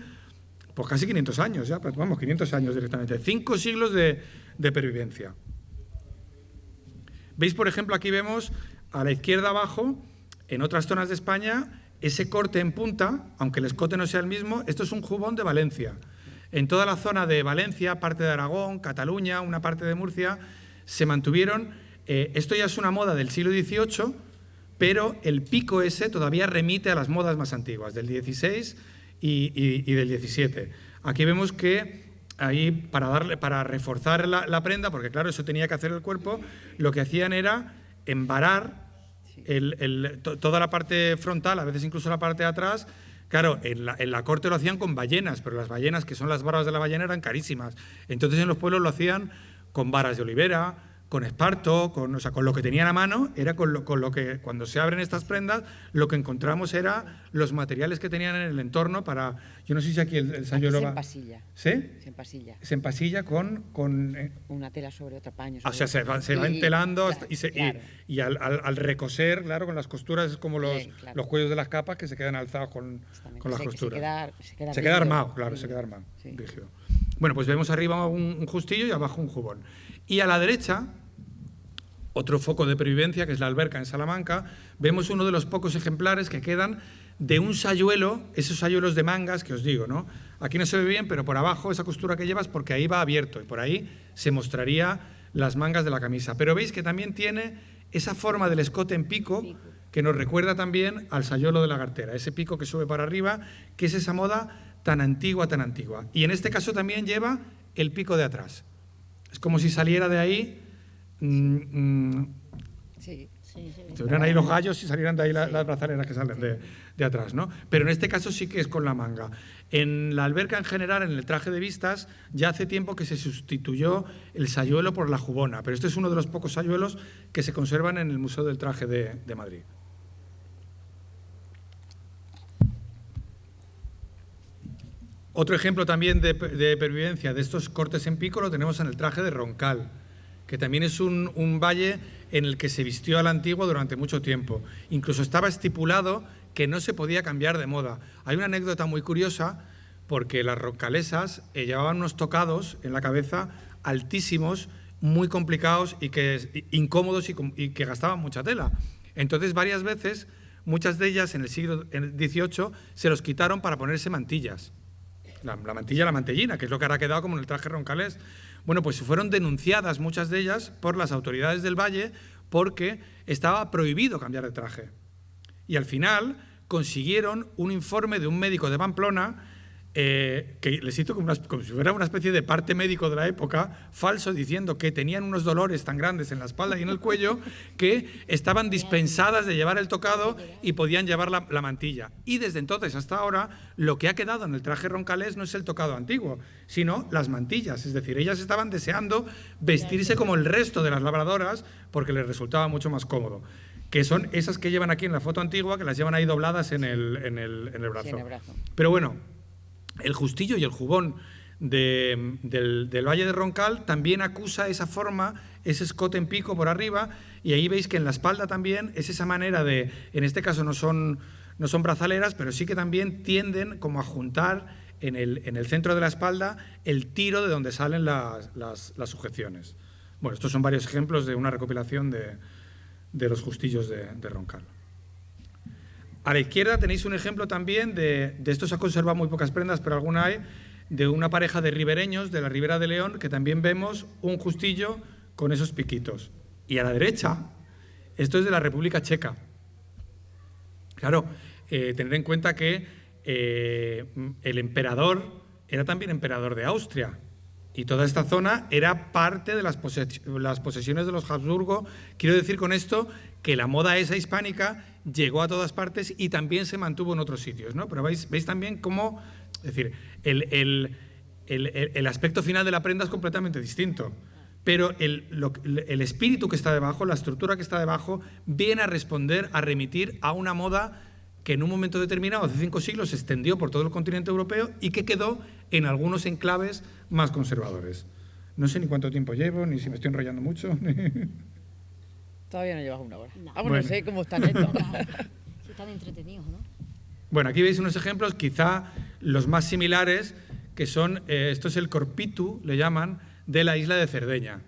pues casi 500 años, ya, vamos, 500 años directamente. 5 siglos de pervivencia. ¿Veis, por ejemplo, aquí vemos a la izquierda abajo, en otras zonas de España, ese corte en punta, aunque el escote no sea el mismo, esto es un jubón de Valencia. En toda la zona de Valencia, parte de Aragón, Cataluña, una parte de Murcia, se mantuvieron, esto ya es una moda del siglo XVIII, pero el pico ese todavía remite a las modas más antiguas, del XVI y del XVII. Aquí vemos que ahí, para reforzar la prenda, porque claro, eso tenía que hacer el cuerpo, lo que hacían era embarar toda la parte frontal, a veces incluso la parte de atrás. Claro, en la corte lo hacían con ballenas, pero las ballenas, que son las barbas de la ballena, eran carísimas. Entonces en los pueblos lo hacían con varas de olivera, con esparto, con lo que tenían a mano, era con lo que, cuando se abren estas prendas, lo que encontramos era los materiales que tenían en el entorno para... Yo no sé si aquí el sayuelo va... Se empasilla. ¿Sí? Se empasilla. Se empasilla con una tela sobre otro paño. O sea, se va entelando claro. y al recoser, claro, con las costuras, es como los cuellos de las capas que se quedan alzados con las costuras. Se queda armado, claro, se queda armado, sí. Rígido. Bueno, pues vemos arriba un justillo y abajo un jubón. Y a la derecha, otro foco de pervivencia, que es la alberca en Salamanca, vemos uno de los pocos ejemplares que quedan de un sayuelo, esos sayuelos de mangas que os digo, ¿no? Aquí no se ve bien, pero por abajo esa costura que llevas, porque ahí va abierto y por ahí se mostraría las mangas de la camisa. Pero veis que también tiene esa forma del escote en pico que nos recuerda también al sayuelo de la gartera, ese pico que sube para arriba, que es esa moda tan antigua, tan antigua. Y en este caso también lleva el pico de atrás. Es como si saliera de ahí... Se verían ahí los gallos y salieran de ahí las brazaleras que salen de atrás, ¿no? Pero en este caso sí que es con la manga. En la alberca en general, en el traje de vistas, ya hace tiempo que se sustituyó el sayuelo por la jubona, pero este es uno de los pocos sayuelos que se conservan en el Museo del Traje de Madrid. Otro ejemplo también de pervivencia de estos cortes en pico lo tenemos en el traje de Roncal, que también es un valle en el que se vistió a la antigua durante mucho tiempo. Incluso estaba estipulado que no se podía cambiar de moda. Hay una anécdota muy curiosa, porque las roncalesas llevaban unos tocados en la cabeza altísimos, muy complicados y incómodos y que gastaban mucha tela. Entonces, varias veces, muchas de ellas en el siglo XVIII se los quitaron para ponerse mantillas. La mantilla, la mantellina, que es lo que ahora ha quedado como en el traje roncalés. Bueno, pues fueron denunciadas muchas de ellas por las autoridades del Valle porque estaba prohibido cambiar de traje. Y al final consiguieron un informe de un médico de Pamplona que les hizo como si fuera una especie de parte médico de la época, falso, diciendo que tenían unos dolores tan grandes en la espalda y en el cuello que estaban dispensadas de llevar el tocado y podían llevar la mantilla. Y desde entonces hasta ahora, lo que ha quedado en el traje roncalés no es el tocado antiguo, sino las mantillas. Es decir, ellas estaban deseando vestirse como el resto de las labradoras porque les resultaba mucho más cómodo. Que son esas que llevan aquí en la foto antigua, que las llevan ahí dobladas en el brazo. Sí, en el brazo. Pero bueno, el justillo y el jubón del Valle de Roncal también acusa esa forma, ese escote en pico por arriba, y ahí veis que en la espalda también es esa manera de, en este caso no son brazaleras, pero sí que también tienden como a juntar en el centro de la espalda el tiro de donde salen las sujeciones. Bueno, estos son varios ejemplos de una recopilación de los justillos de Roncal. A la izquierda tenéis un ejemplo también de esto. Se ha conservado muy pocas prendas, pero alguna hay, de una pareja de ribereños de la Ribera de León, que también vemos un justillo con esos piquitos. Y a la derecha, esto es de la República Checa. Claro, tener en cuenta que el emperador era también emperador de Austria. Y toda esta zona era parte de las posesiones de los Habsburgo. Quiero decir con esto que la moda esa hispánica llegó a todas partes y también se mantuvo en otros sitios, ¿no? Pero veis también cómo, es decir, el aspecto final de la prenda es completamente distinto. Pero el espíritu que está debajo, la estructura que está debajo, viene a responder, a remitir a una moda que en un momento determinado, hace 5 siglos, se extendió por todo el continente europeo y que quedó en algunos enclaves más conservadores. No sé ni cuánto tiempo llevo, ni si me estoy enrollando mucho. Todavía no llevas 1 hora. No. Bueno, no sé cómo están estos. Si están entretenidos, ¿no? Bueno, aquí veis unos ejemplos, quizá los más similares, que son, esto es el corpitu, le llaman, de la isla de Cerdeña.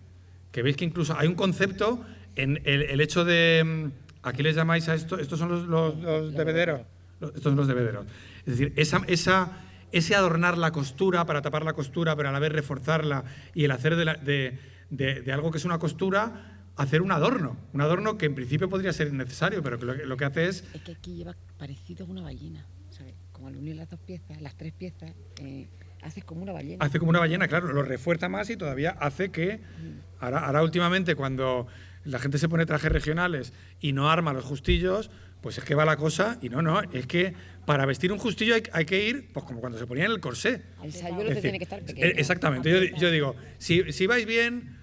Que veis que incluso hay un concepto en el hecho de... Aquí les llamáis a esto, estos son los debederos. Estos son los debederos. Es decir, ese adornar la costura para tapar la costura, pero a la vez reforzarla, y el hacer de algo que es una costura, hacer un adorno que en principio podría ser innecesario, pero que lo que hace es... Es que aquí lleva parecido a una ballena, ¿sabes? Como al unir las 2 piezas, las 3 piezas, haces como una ballena. Hace como una ballena, claro, lo refuerza más y todavía hace que... Ahora últimamente, cuando la gente se pone trajes regionales y no arma los justillos, pues es que va la cosa, y no, es que para vestir un justillo hay que ir, pues como cuando se ponía en el corsé. El sayuelo te tiene que estar pequeño. Exactamente, yo digo, si vais bien,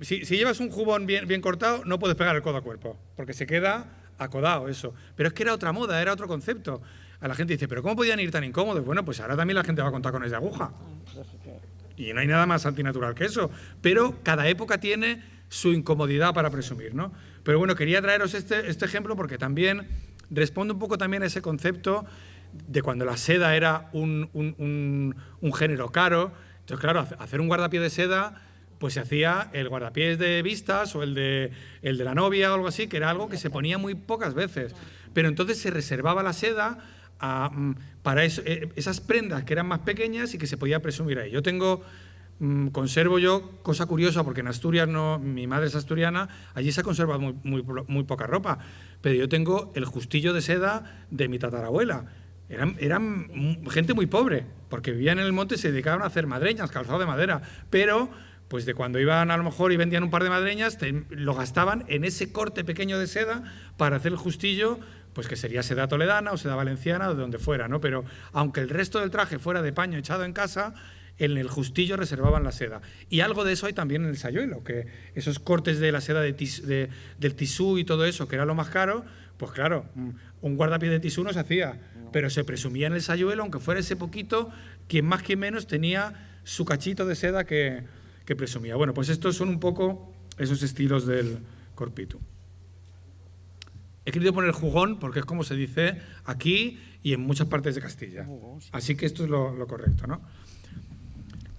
si llevas un jubón bien cortado, no puedes pegar el codo a cuerpo, porque se queda acodado eso. Pero es que era otra moda, era otro concepto. A la gente dice, ¿pero cómo podían ir tan incómodos? Bueno, pues ahora también la gente va con tacones de aguja. Y no hay nada más antinatural que eso. Pero cada época tiene su incomodidad para presumir, ¿no? Pero bueno, quería traeros este ejemplo porque también responde un poco también a ese concepto de cuando la seda era un género caro. Entonces, claro, hacer un guardapié de seda, pues se hacía el guardapiés de vistas o el de la novia o algo así, que era algo que se ponía muy pocas veces. Pero entonces se reservaba la seda para esas prendas que eran más pequeñas y que se podía presumir ahí. Yo conservo cosa curiosa, porque en Asturias mi madre es asturiana, allí se conserva muy poca ropa, pero yo tengo el justillo de seda de mi tatarabuela. Eran gente muy pobre, porque vivían en el monte y se dedicaban a hacer madreñas, calzado de madera, pero pues de cuando iban a lo mejor y vendían un par de madreñas, lo gastaban en ese corte pequeño de seda para hacer el justillo, pues que sería seda toledana o seda valenciana o de donde fuera, ¿no? Pero aunque el resto del traje fuera de paño echado en casa, en el justillo reservaban la seda. Y algo de eso hay también en el sayuelo, que esos cortes de la seda del tisú y todo eso, que era lo más caro, pues claro, un guardapié de tisú no se hacía, pero se presumía en el sayuelo, aunque fuera ese poquito, quien más quien menos tenía su cachito de seda que presumía. Bueno, pues estos son un poco esos estilos del corpitu. He querido poner jugón porque es como se dice aquí y en muchas partes de Castilla. Así que esto es lo correcto, ¿no?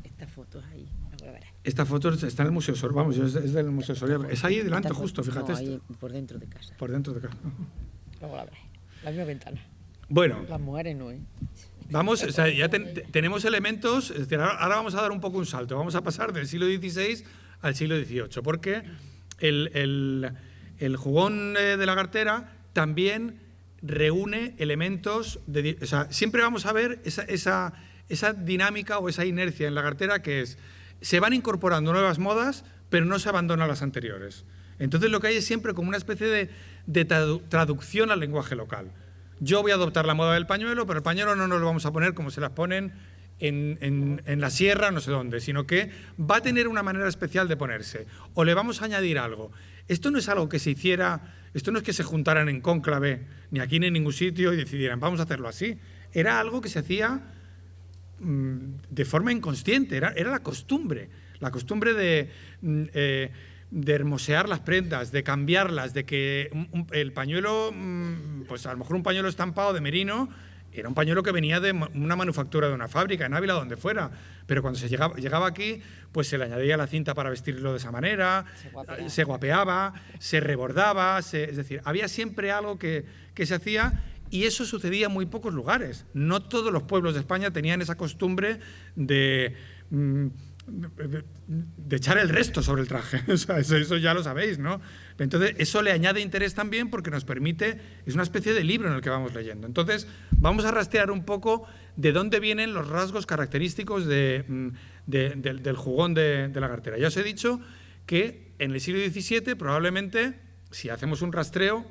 Esta foto es ahí. Lo verás. Esta foto está en el Museo Soria, vamos, es del Museo Soria. Es ahí delante Esta justo, foto, fíjate no, esto. ahí por dentro de casa. Por dentro de casa. Luego la verás. La misma ventana. Bueno, Las mujeres no, ¿eh? vamos, o sea, ya tenemos elementos, es decir, ahora vamos a dar un poco un salto, vamos a pasar del siglo XVI al siglo XVIII, porque el jugón de la Gartera también reúne elementos, o sea, siempre vamos a ver esa dinámica o esa inercia en la Gartera que es, se van incorporando nuevas modas, pero no se abandonan las anteriores. Entonces lo que hay es siempre como una especie de traducción al lenguaje local. Yo voy a adoptar la moda del pañuelo, pero el pañuelo no nos lo vamos a poner como se las ponen en la sierra, no sé dónde, sino que va a tener una manera especial de ponerse. O le vamos a añadir algo. Esto no es algo que se hiciera, esto no es que se juntaran en cónclave, ni aquí ni en ningún sitio, y decidieran, vamos a hacerlo así. Era algo que se hacía de forma inconsciente, era la costumbre de hermosear las prendas, de cambiarlas, de que el pañuelo, pues a lo mejor un pañuelo estampado de merino, era un pañuelo que venía de una manufactura de una fábrica, en Ávila, donde fuera, pero cuando llegaba aquí, pues se le añadía la cinta para vestirlo de esa manera, se guapeaba, se rebordaba, es decir, había siempre algo que se hacía. Y eso sucedía en muy pocos lugares. No todos los pueblos de España tenían esa costumbre de echar el resto sobre el traje. O sea, eso ya lo sabéis, ¿no? Entonces, eso le añade interés también porque nos permite, es una especie de libro en el que vamos leyendo. Entonces, vamos a rastrear un poco de dónde vienen los rasgos característicos del jugón de la Gartera. Ya os he dicho que en el siglo XVII probablemente, si hacemos un rastreo,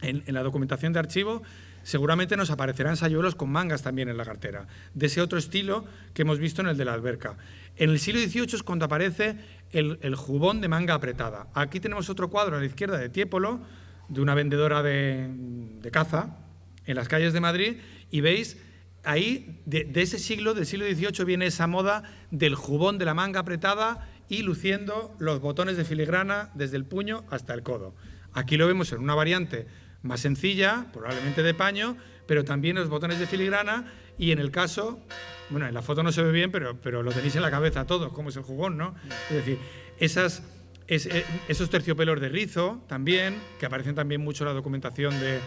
en la documentación de archivo seguramente nos aparecerán sayuelos con mangas también en la Gartera, de ese otro estilo que hemos visto en el de la alberca. En el siglo XVIII es cuando aparece el jubón de manga apretada. Aquí tenemos otro cuadro a la izquierda de Tiepolo, de una vendedora de caza, en las calles de Madrid, y veis, ahí de ese siglo, del siglo XVIII, viene esa moda del jubón de la manga apretada y luciendo los botones de filigrana desde el puño hasta el codo. Aquí lo vemos en una variante más sencilla, probablemente de paño, pero también los botones de filigrana y en el caso, bueno, en la foto no se ve bien, pero lo tenéis en la cabeza todos, cómo es el jugón, ¿no? Es decir, esos terciopelos de rizo también, que aparecen también mucho en la documentación de...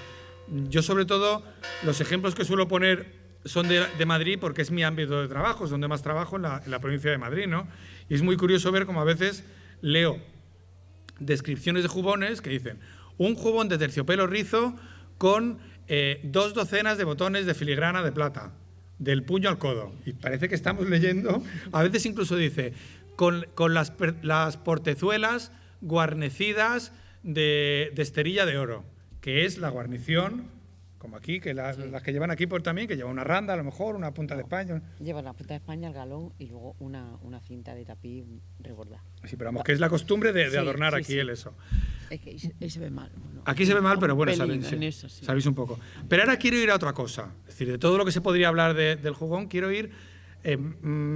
Yo sobre todo, los ejemplos que suelo poner son de Madrid porque es mi ámbito de trabajo, es donde más trabajo en la provincia de Madrid, ¿no? Y es muy curioso ver cómo a veces leo descripciones de jubones que dicen un jubón de terciopelo rizo con 2 docenas de botones de filigrana de plata, del puño al codo. Y parece que estamos leyendo, a veces incluso dice, con las portezuelas guarnecidas de esterilla de oro, que es la guarnición, como aquí, que las que llevan aquí también, que lleva una randa a lo mejor, una punta de España. Lleva la punta de España, el galón y luego una cinta de tapiz rebordada. Sí, pero vamos, que es la costumbre de adornar aquí el eso. Es que ahí se ve mal. Bueno, aquí se ve mal, pero bueno, sabéis un poco. Pero ahora quiero ir a otra cosa. Es decir, de todo lo que se podría hablar del jugón, quiero ir,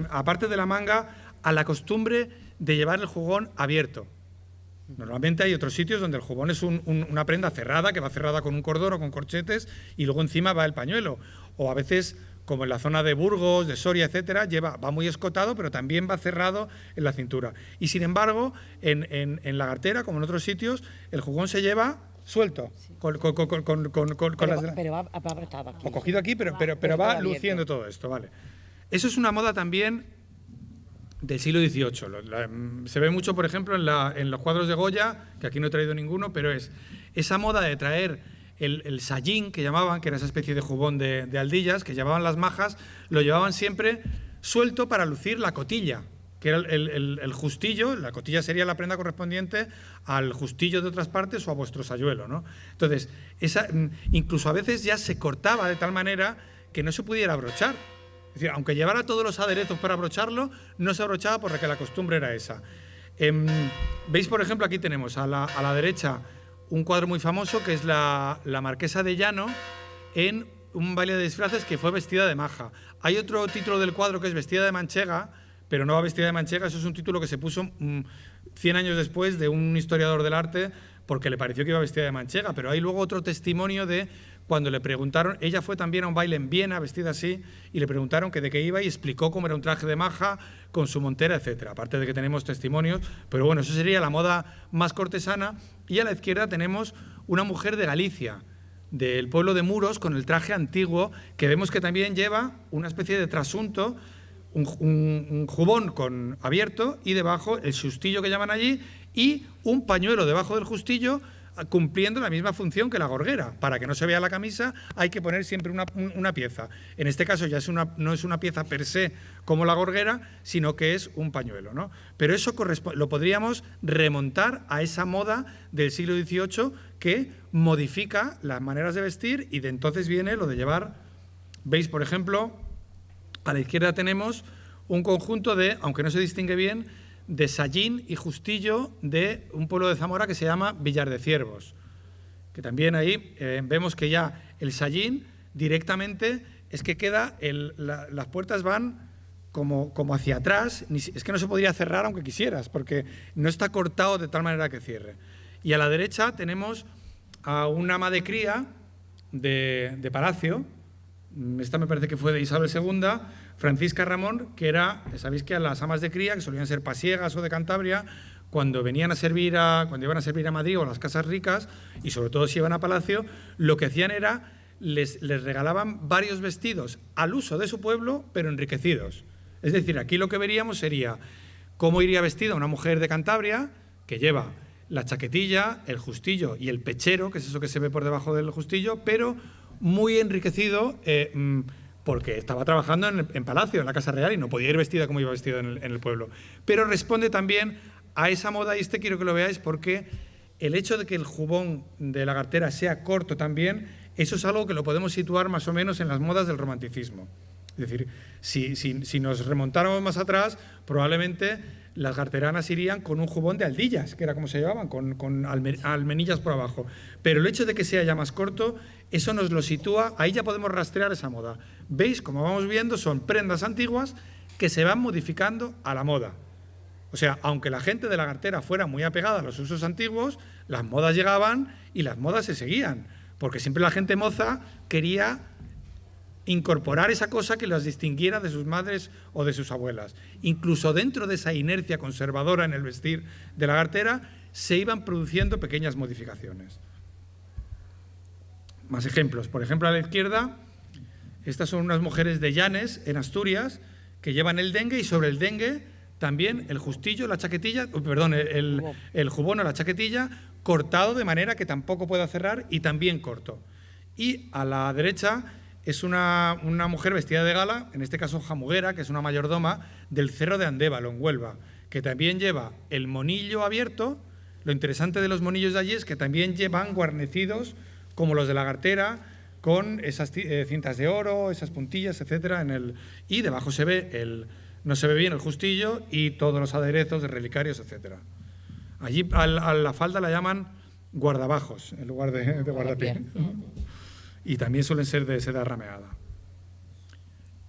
aparte de la manga, a la costumbre de llevar el jugón abierto. Normalmente hay otros sitios donde el jubón es una prenda cerrada, que va cerrada con un cordón o con corchetes, y luego encima va el pañuelo. O a veces, como en la zona de Burgos, de Soria, etcétera, va muy escotado, pero también va cerrado en la cintura. Y sin embargo, en la Gartera, como en otros sitios, el jugón se lleva suelto, sí. Pero va apretado aquí. O cogido aquí, pero va luciendo todo esto, ¿vale? Eso es una moda también del siglo XVIII. Se ve mucho, por ejemplo, en los cuadros de Goya, que aquí no he traído ninguno, pero es esa moda de traer el sayín, que llamaban, que era esa especie de jubón de aldillas, que llevaban las majas, lo llevaban siempre suelto para lucir la cotilla, que era el justillo. La cotilla sería la prenda correspondiente al justillo de otras partes o a vuestro sayuelo, ¿no? Entonces, incluso a veces ya se cortaba de tal manera que no se pudiera abrochar. Es decir, aunque llevara todos los aderezos para abrocharlo, no se abrochaba porque la costumbre era esa. Veis, por ejemplo, aquí tenemos a la derecha un cuadro muy famoso que es la Marquesa de Llano en un baile de disfraces que fue vestida de maja. Hay otro título del cuadro que es vestida de manchega, pero no va vestida de manchega. Eso es un título que se puso 100 años después de un historiador del arte porque le pareció que iba vestida de manchega, pero hay luego otro testimonio de cuando le preguntaron, ella fue también a un baile en Viena vestida así y le preguntaron que de qué iba y explicó cómo era un traje de maja con su montera, etcétera. Aparte de que tenemos testimonios, pero bueno, eso sería la moda más cortesana. Y a la izquierda tenemos una mujer de Galicia, del pueblo de Muros, con el traje antiguo, que vemos que también lleva una especie de trasunto, un jubón abierto y debajo el justillo que llaman allí y un pañuelo debajo del justillo cumpliendo la misma función que la gorguera. Para que no se vea la camisa hay que poner siempre una pieza. En este caso ya no es una pieza per se como la gorguera, sino que es un pañuelo, ¿no? Pero eso lo podríamos remontar a esa moda del siglo XVIII que modifica las maneras de vestir y de entonces viene lo de llevar, veis por ejemplo, a la izquierda tenemos un conjunto de, aunque no se distingue bien, de sayín y justillo de un pueblo de Zamora que se llama Villar de Ciervos, que también ahí vemos que ya el sayín directamente es que queda, las puertas van como hacia atrás, es que no se podría cerrar aunque quisieras, porque no está cortado de tal manera que cierre. Y a la derecha tenemos a una ama de cría de Palacio, esta me parece que fue de Isabel II, Francisca Ramón, que era, sabéis que a las amas de cría, que solían ser pasiegas o de Cantabria, cuando iban a servir a Madrid o a las casas ricas, y sobre todo si iban a Palacio, lo que hacían era, les regalaban varios vestidos al uso de su pueblo, pero enriquecidos. Es decir, aquí lo que veríamos sería cómo iría vestida una mujer de Cantabria, que lleva la chaquetilla, el justillo y el pechero, que es eso que se ve por debajo del justillo, pero muy enriquecido porque estaba trabajando en Palacio, en la Casa Real, y no podía ir vestida como iba vestida en el pueblo. Pero responde también a esa moda, y quiero que lo veáis porque el hecho de que el jubón de la gartera sea corto también, eso es algo que lo podemos situar más o menos en las modas del romanticismo. Es decir, si nos remontáramos más atrás, probablemente las garteranas irían con un jubón de aldillas, que era como se llevaban, con almenillas por abajo. Pero el hecho de que sea ya más corto, eso nos lo sitúa, ahí ya podemos rastrear esa moda. ¿Veis? Como vamos viendo, son prendas antiguas que se van modificando a la moda. O sea, aunque la gente de la gartera fuera muy apegada a los usos antiguos, las modas llegaban y las modas se seguían, porque siempre la gente moza quería incorporar esa cosa que las distinguiera de sus madres o de sus abuelas. Incluso dentro de esa inercia conservadora en el vestir de la gartera, se iban produciendo pequeñas modificaciones. Más ejemplos. Por ejemplo, a la izquierda, estas son unas mujeres de Llanes, en Asturias, que llevan el dengue y sobre el dengue también el justillo, la chaquetilla, perdón, el jubón o la chaquetilla, cortado de manera que tampoco pueda cerrar y también corto. Y a la derecha es una mujer vestida de gala, en este caso jamuguera, que es una mayordoma del Cerro de Andévalo, en Huelva, que también lleva el monillo abierto. Lo interesante de los monillos de allí es que también llevan guarnecidos, como los de la gartera, con esas cintas de oro, esas puntillas, etcétera, y debajo se ve no se ve bien el justillo y todos los aderezos de relicarios, etcétera. Allí a la falda la llaman guardabajos, en lugar de guardapié. Y también suelen ser de seda rameada.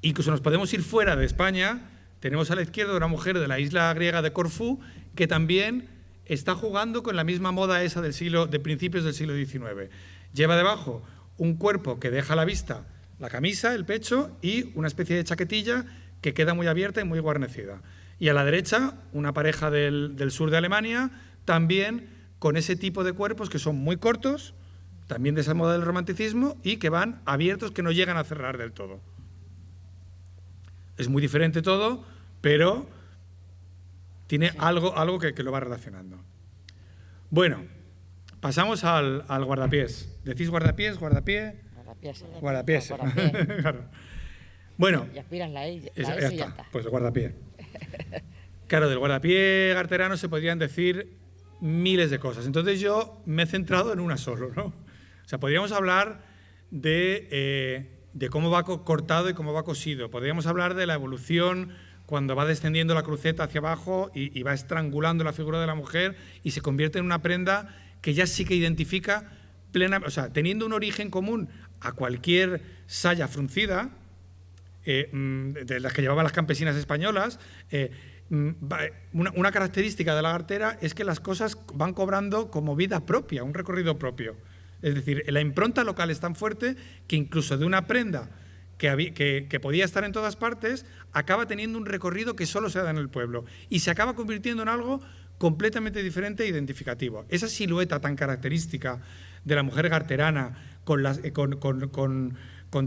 Incluso nos podemos ir fuera de España. Tenemos a la izquierda una mujer de la isla griega de Corfú que también está jugando con la misma moda esa de principios del siglo XIX. Lleva debajo un cuerpo que deja a la vista la camisa, el pecho y una especie de chaquetilla que queda muy abierta y muy guarnecida. Y a la derecha una pareja del sur de Alemania también con ese tipo de cuerpos que son muy cortos, también de esa moda del romanticismo, y que van abiertos, que no llegan a cerrar del todo. Es muy diferente todo, pero tiene algo que lo va relacionando. Bueno, pasamos al guardapiés. ¿Decís guardapiés, guardapié? Guardapiés. Claro. Bueno, y aspiras la E, ya está. Pues el guardapié. Claro, del guardapié garterano se podrían decir miles de cosas. Entonces yo me he centrado en una solo, ¿no? O sea, podríamos hablar de cómo va cortado y cómo va cosido. Podríamos hablar de la evolución cuando va descendiendo la cruceta hacia abajo y va estrangulando la figura de la mujer y se convierte en una prenda que ya sí que identifica o sea, teniendo un origen común a cualquier saya fruncida, de las que llevaban las campesinas españolas. Una característica de la gartera es que las cosas van cobrando como vida propia, un recorrido propio. Es decir, la impronta local es tan fuerte que incluso de una prenda que podía estar en todas partes, acaba teniendo un recorrido que solo se da en el pueblo y se acaba convirtiendo en algo completamente diferente e identificativo. Esa silueta tan característica de la mujer garterana con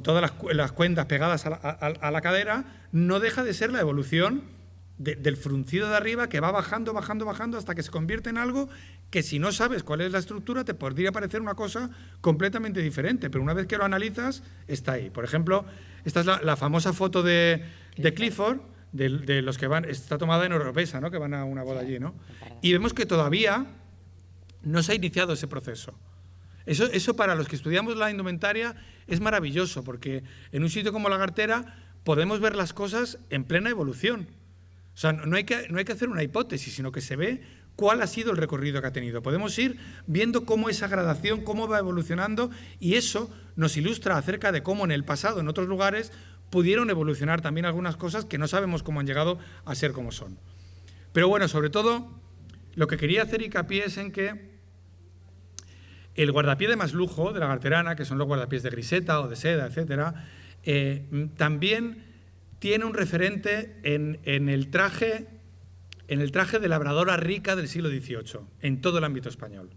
todas las cuentas pegadas a la cadera, no deja de ser la evolución del fruncido de arriba que va bajando, bajando, bajando hasta que se convierte en algo que, si no sabes cuál es la estructura, te podría parecer una cosa completamente diferente, pero una vez que lo analizas, está ahí. Por ejemplo, esta es la famosa foto de Clifford, de los que van, está tomada en Oropesa, ¿no?, que van a una boda allí, ¿no? Y vemos que todavía no se ha iniciado ese proceso. Eso para los que estudiamos la indumentaria es maravilloso, porque en un sitio como la Gartera podemos ver las cosas en plena evolución. O sea, no hay que hacer una hipótesis, sino que se ve cuál ha sido el recorrido que ha tenido. Podemos ir viendo cómo esa gradación, cómo va evolucionando, y eso nos ilustra acerca de cómo en el pasado, en otros lugares, pudieron evolucionar también algunas cosas que no sabemos cómo han llegado a ser como son. Pero bueno, sobre todo, lo que quería hacer hincapié es en que el guardapié de más lujo de la Garterana, que son los guardapiés de griseta o de seda, etcétera, también tiene un referente en el traje de labradora rica del siglo XVIII, en todo el ámbito español.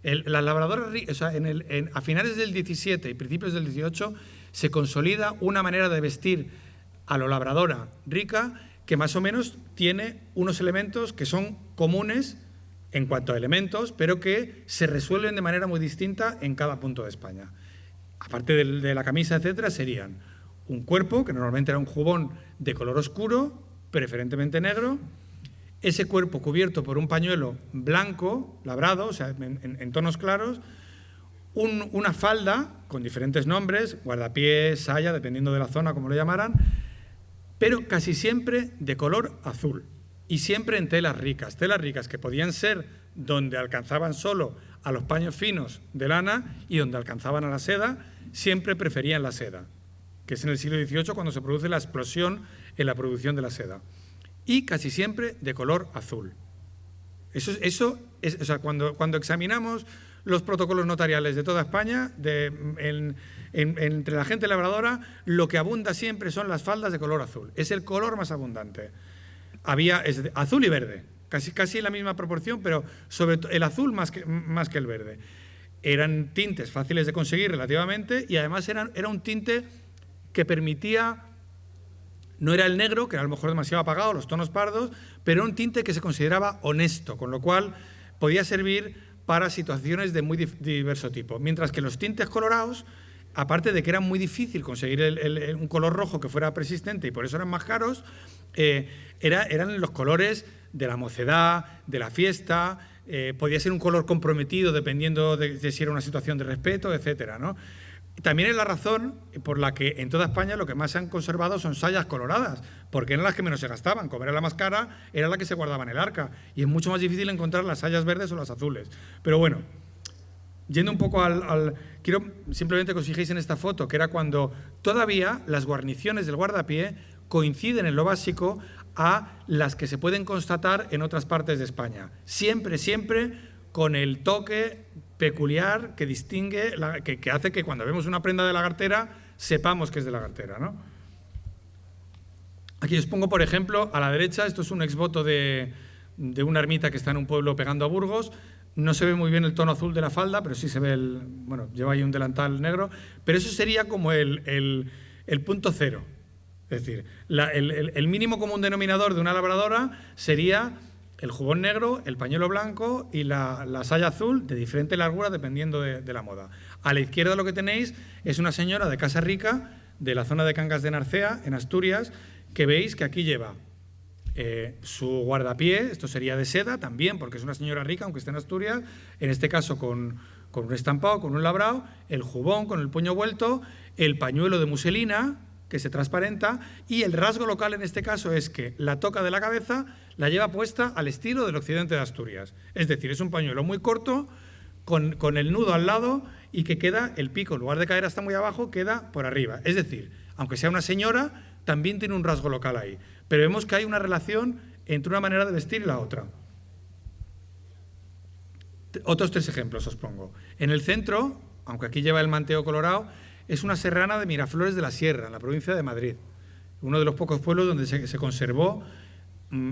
La labradora rica, o sea, a finales del XVII y principios del XVIII se consolida una manera de vestir a lo labradora rica que más o menos tiene unos elementos que son comunes en cuanto a elementos, pero que se resuelven de manera muy distinta en cada punto de España. Aparte de la camisa, etcétera, serían un cuerpo, que normalmente era un jubón de color oscuro, preferentemente negro, ese cuerpo cubierto por un pañuelo blanco, labrado, o sea, en tonos claros, una falda con diferentes nombres, guardapiés, saya, dependiendo de la zona, como lo llamaran, pero casi siempre de color azul y siempre en telas ricas que podían ser donde alcanzaban solo a los paños finos de lana y donde alcanzaban a la seda, siempre preferían la seda, que es en el siglo XVIII cuando se produce la explosión en la producción de la seda, y casi siempre de color azul. Eso es, o sea, cuando examinamos los protocolos notariales de toda España, entre la gente labradora, lo que abunda siempre son las faldas de color azul. Es el color más abundante. Azul y verde, casi en la misma proporción, pero sobre todo el azul más que el verde. Eran tintes fáciles de conseguir relativamente y además era un tinte que permitía, no era el negro, que era a lo mejor demasiado apagado, los tonos pardos, pero era un tinte que se consideraba honesto, con lo cual podía servir para situaciones de muy diverso tipo. Mientras que los tintes colorados, aparte de que era muy difícil conseguir un color rojo que fuera persistente y por eso eran más caros, eran los colores de la mocedad, de la fiesta, podía ser un color comprometido dependiendo de si era una situación de respeto, etcétera, ¿no? También es la razón por la que en toda España lo que más se han conservado son sayas coloradas, porque eran las que menos se gastaban. Como era la más cara, era la que se guardaba en el arca. Y es mucho más difícil encontrar las sayas verdes o las azules. Pero bueno, yendo un poco quiero simplemente que os fijéis en esta foto, que era cuando todavía las guarniciones del guardapié coinciden en lo básico a las que se pueden constatar en otras partes de España. Siempre, siempre con el toque peculiar que distingue, que hace que cuando vemos una prenda de la Gartera sepamos que es de la Gartera, ¿no? Aquí os pongo, por ejemplo, a la derecha, esto es un exvoto de una ermita que está en un pueblo pegando a Burgos. No se ve muy bien el tono azul de la falda, pero sí se ve bueno, lleva ahí un delantal negro, pero eso sería como el punto cero. Es decir, el mínimo común denominador de una labradora sería el jubón negro, el pañuelo blanco y la saya azul de diferente largura dependiendo de la moda. A la izquierda lo que tenéis es una señora de casa rica de la zona de Cangas de Narcea, en Asturias, que veis que aquí lleva su guardapié, esto sería de seda también, porque es una señora rica, aunque esté en Asturias, en este caso con un estampado, con un labrado, el jubón con el puño vuelto, el pañuelo de muselina, que se transparenta, y el rasgo local en este caso es que la toca de la cabeza la lleva puesta al estilo del occidente de Asturias. Es decir, es un pañuelo muy corto, con el nudo al lado y que queda, el pico, en lugar de caer hasta muy abajo, queda por arriba. Es decir, aunque sea una señora, también tiene un rasgo local ahí. Pero vemos que hay una relación entre una manera de vestir y la otra. Otros tres ejemplos os pongo. En el centro, aunque aquí lleva el manteo colorado, es una serrana de Miraflores de la Sierra, en la provincia de Madrid. Uno de los pocos pueblos donde se conservó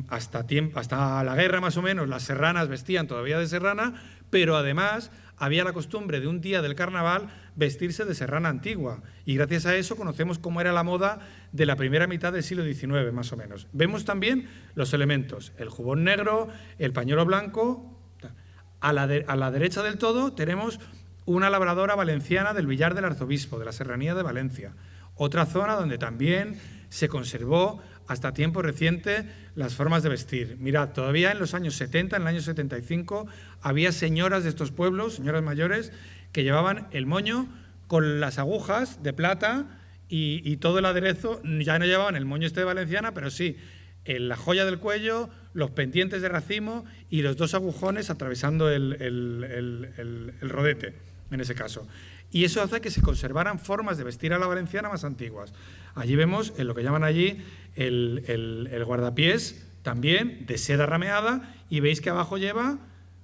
hasta la guerra más o menos. Las serranas vestían todavía de serrana, pero además había la costumbre de un día del carnaval vestirse de serrana antigua. Y gracias a eso conocemos cómo era la moda de la primera mitad del siglo XIX, más o menos. Vemos también los elementos, el jubón negro, el pañuelo blanco. A la derecha del todo tenemos una labradora valenciana del Villar del Arzobispo, de la Serranía de Valencia. Otra zona donde también se conservó hasta tiempo reciente las formas de vestir. Mirad, todavía en los años 70, en el año 75, había señoras de estos pueblos, señoras mayores, que llevaban el moño con las agujas de plata y todo el aderezo. Ya no llevaban el moño este de valenciana, pero sí la joya del cuello, los pendientes de racimo y los 2 agujones atravesando el rodete, en ese caso. Y eso hace que se conservaran formas de vestir a la valenciana más antiguas. Allí vemos en lo que llaman allí el guardapiés, también de seda rameada, y veis que abajo lleva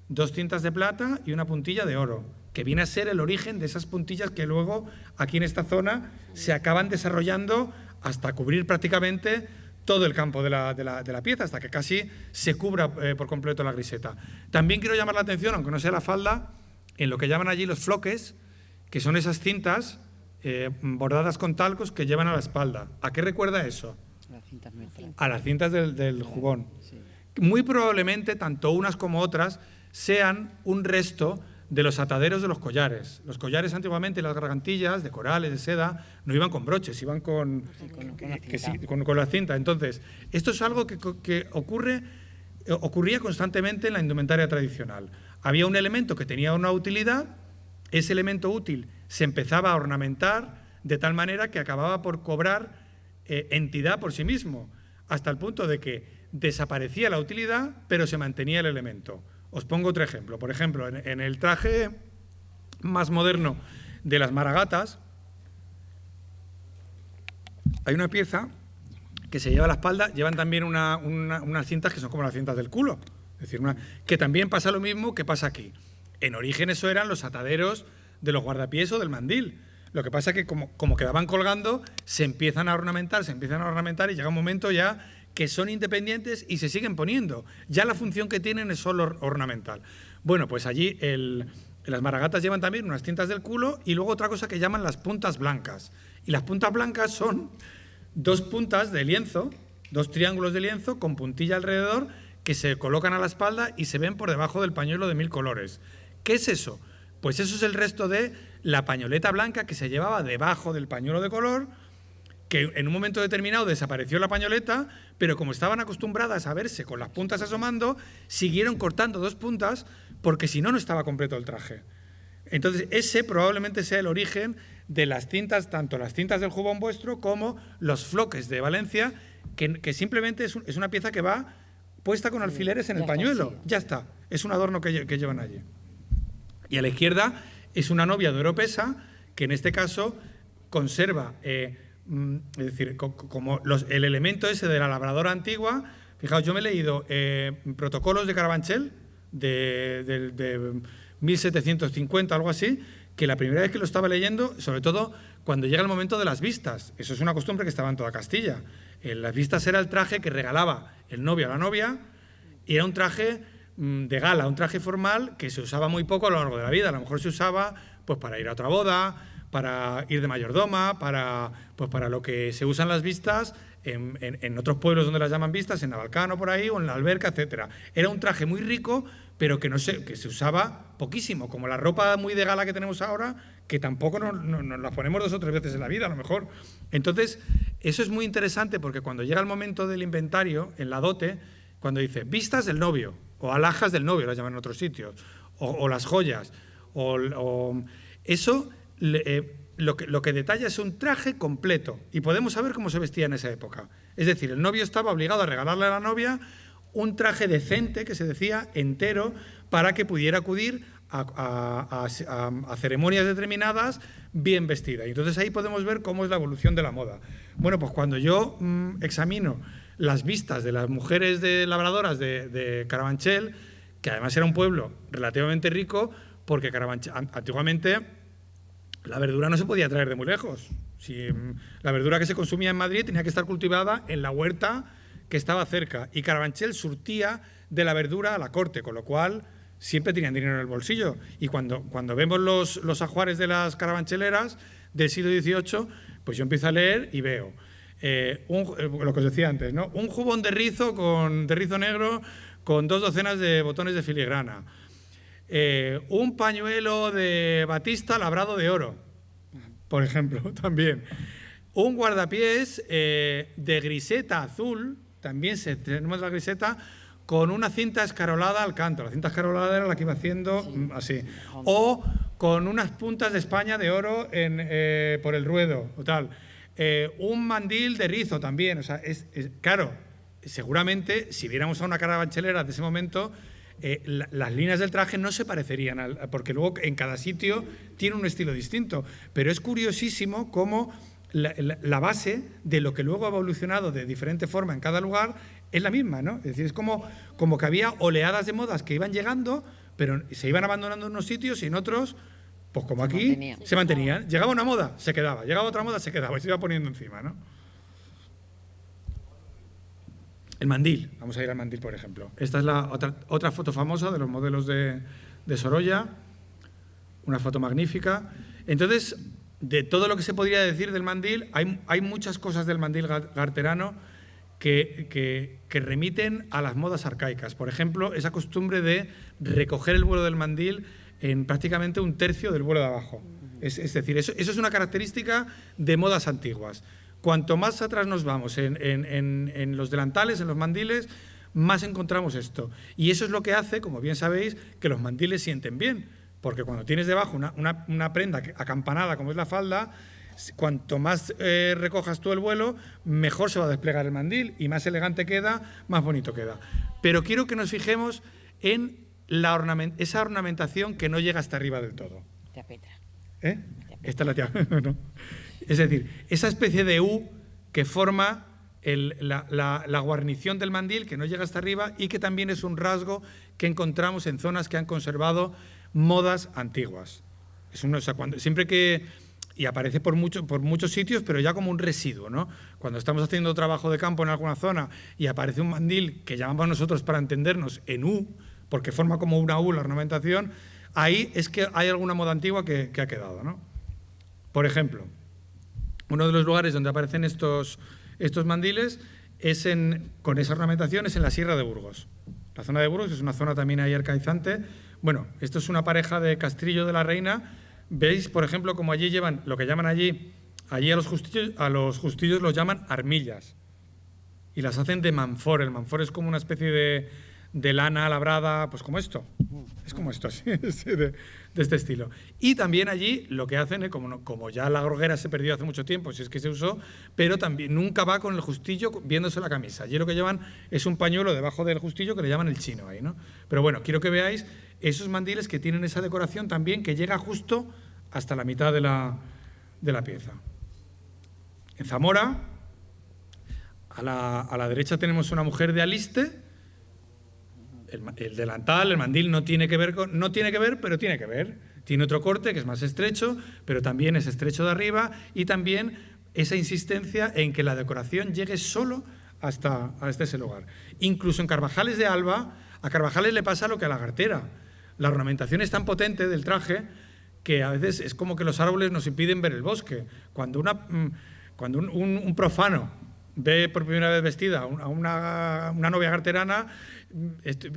2 cintas de plata y una puntilla de oro, que viene a ser el origen de esas puntillas que luego aquí en esta zona se acaban desarrollando hasta cubrir prácticamente todo el campo de la pieza, hasta que casi se cubra por completo la griseta. También quiero llamar la atención, aunque no sea la falda, en lo que llaman allí los floques, que son esas cintas bordadas con talcos que llevan a la espalda. ¿A qué recuerda eso? Las cintas nuestras. A las cintas del jubón. Sí. Muy probablemente, tanto unas como otras, sean un resto de los ataderos de los collares. Los collares antiguamente, las gargantillas de corales, de seda, no iban con broches, iban con la cinta. Entonces, esto es algo que ocurría constantemente en la indumentaria tradicional. Había un elemento que tenía una utilidad, ese elemento útil se empezaba a ornamentar de tal manera que acababa por cobrar entidad por sí mismo, hasta el punto de que desaparecía la utilidad, pero se mantenía el elemento. Os pongo otro ejemplo. Por ejemplo, en el traje más moderno de las maragatas, hay una pieza que se lleva a la espalda, llevan también unas cintas que son como las cintas del culo. Es decir, que también pasa lo mismo que pasa aquí. En origen eso eran los ataderos de los guardapiés o del mandil. Lo que pasa es que como quedaban colgando, se empiezan a ornamentar y llega un momento ya que son independientes y se siguen poniendo. Ya la función que tienen es solo ornamental. Bueno, pues allí las maragatas llevan también unas cintas del culo y luego otra cosa que llaman las puntas blancas. Y las puntas blancas son 2 puntas de lienzo, 2 triángulos de lienzo con puntilla alrededor que se colocan a la espalda y se ven por debajo del pañuelo de 1000 colores. ¿Qué es eso? Pues eso es el resto de la pañoleta blanca que se llevaba debajo del pañuelo de color, que en un momento determinado desapareció la pañoleta, pero como estaban acostumbradas a verse con las puntas asomando, siguieron cortando 2 puntas porque si no, no estaba completo el traje. Entonces, ese probablemente sea el origen de las cintas, tanto las cintas del jubón vuestro como los floques de Valencia, que simplemente es una pieza que va puesta con alfileres en el pañuelo. Ya está, es un adorno que llevan allí. Y a la izquierda es una novia de oropesa que en este caso conserva, es decir, como el elemento ese de la labradora antigua. Fijaos, yo me he leído protocolos de Carabanchel de 1750, algo así, que la primera vez que lo estaba leyendo, sobre todo cuando llega el momento de las vistas, eso es una costumbre que estaba en toda Castilla. Las vistas era el traje que regalaba el novio a la novia y era un traje de gala, un traje formal que se usaba muy poco a lo largo de la vida. A lo mejor se usaba pues para ir a otra boda, para ir de mayordoma, para lo que se usan las vistas en otros pueblos donde las llaman vistas, en Navalcano por ahí o en la Alberca, etcétera. Era un traje muy rico, pero que se usaba poquísimo, como la ropa muy de gala que tenemos ahora, que tampoco nos la ponemos 2 o 3 veces en la vida, a lo mejor. Entonces, eso es muy interesante porque cuando llega el momento del inventario, en la dote, cuando dice vistas del novio, o alhajas del novio, las llaman en otros sitios, o las joyas, eso lo que detalla es un traje completo y podemos saber cómo se vestía en esa época. Es decir, el novio estaba obligado a regalarle a la novia un traje decente, que se decía, entero, para que pudiera acudir a ceremonias determinadas bien vestida. Y entonces ahí podemos ver cómo es la evolución de la moda. Bueno, pues cuando yo examino las vistas de las mujeres labradoras de Carabanchel, que además era un pueblo relativamente rico, porque Carabanchel antiguamente la verdura no se podía traer de muy lejos. Si, la verdura que se consumía en Madrid tenía que estar cultivada en la huerta que estaba cerca. Y Carabanchel surtía de la verdura a la corte, con lo cual siempre tenían dinero en el bolsillo. Y cuando vemos los ajuares de las carabancheleras del siglo XVIII, pues yo empiezo a leer y veo lo que os decía antes, ¿no? Un jubón de rizo negro con 2 docenas de botones de filigrana. Un pañuelo de batista labrado de oro, por ejemplo, también. Un guardapiés de griseta azul, también tenemos la griseta, con una cinta escarolada al canto. La cinta escarolada era la que iba haciendo así. O con unas puntas de España de oro por el ruedo, o tal. Un mandil de rizo también. O sea, claro, seguramente, si viéramos a una carabanchelera de ese momento, las líneas del traje no se parecerían, porque luego en cada sitio tiene un estilo distinto. Pero es curiosísimo cómo la base de lo que luego ha evolucionado de diferente forma en cada lugar es la misma, ¿no? Es decir, es como que había oleadas de modas que iban llegando, pero se iban abandonando en unos sitios y en otros, pues como aquí, se mantenían. Llegaba una moda, se quedaba. Llegaba otra moda, se quedaba y se iba poniendo encima, ¿no? El mandil. Vamos a ir al mandil, por ejemplo. Esta es la otra foto famosa de los modelos de Sorolla. Una foto magnífica. Entonces, de todo lo que se podría decir del mandil, hay muchas cosas del mandil garterano que remiten a las modas arcaicas. Por ejemplo, esa costumbre de recoger el vuelo del mandil en prácticamente 1/3 del vuelo de abajo. Es decir, eso es una característica de modas antiguas. Cuanto más atrás nos vamos en los delantales, en los mandiles, más encontramos esto. Y eso es lo que hace, como bien sabéis, que los mandiles sienten bien. Porque cuando tienes debajo una prenda acampanada, como es la falda, cuanto más recojas tú el vuelo, mejor se va a desplegar el mandil y más elegante queda, más bonito queda. Pero quiero que nos fijemos en esa ornamentación que no llega hasta arriba del todo. Tía Petra. Esta es la tía. No. Es decir, esa especie de U que forma la guarnición del mandil, que no llega hasta arriba y que también es un rasgo que encontramos en zonas que han conservado modas antiguas. Siempre que... Y aparece por muchos sitios, pero ya como un residuo, ¿no? Cuando estamos haciendo trabajo de campo en alguna zona y aparece un mandil que llamamos nosotros para entendernos en U, porque forma como una U la ornamentación, ahí es que hay alguna moda antigua que ha quedado, ¿no? Por ejemplo, uno de los lugares donde aparecen estos mandiles con esa ornamentación es en la Sierra de Burgos. La zona de Burgos es una zona también ahí arcaizante. Bueno, esto es una pareja de Castrillo de la Reina. Veis, por ejemplo, como allí llevan lo que llaman allí a los justillos los llaman armillas y las hacen de manfor. El manfor es como una especie de lana labrada, pues como esto. Es como esto, así, de este estilo. Y también allí lo que hacen, como ya la gorguera se perdió hace mucho tiempo, si es que se usó, pero también nunca va con el justillo viéndose la camisa. Allí lo que llevan es un pañuelo debajo del justillo que le llaman el chino ahí, ¿no? Pero bueno, quiero que veáis esos mandiles que tienen esa decoración también que llega justo hasta la mitad de la pieza. En Zamora, a la derecha tenemos una mujer de aliste. El delantal, el mandil no tiene que ver, pero tiene que ver. Tiene otro corte que es más estrecho, pero también es estrecho de arriba y también esa insistencia en que la decoración llegue solo hasta ese lugar. Incluso en Carvajales de Alba, a Carvajales le pasa lo que a la Gartera. La ornamentación es tan potente del traje que a veces es como que los árboles nos impiden ver el bosque. Cuando un profano ve por primera vez vestida a una novia garterana, esto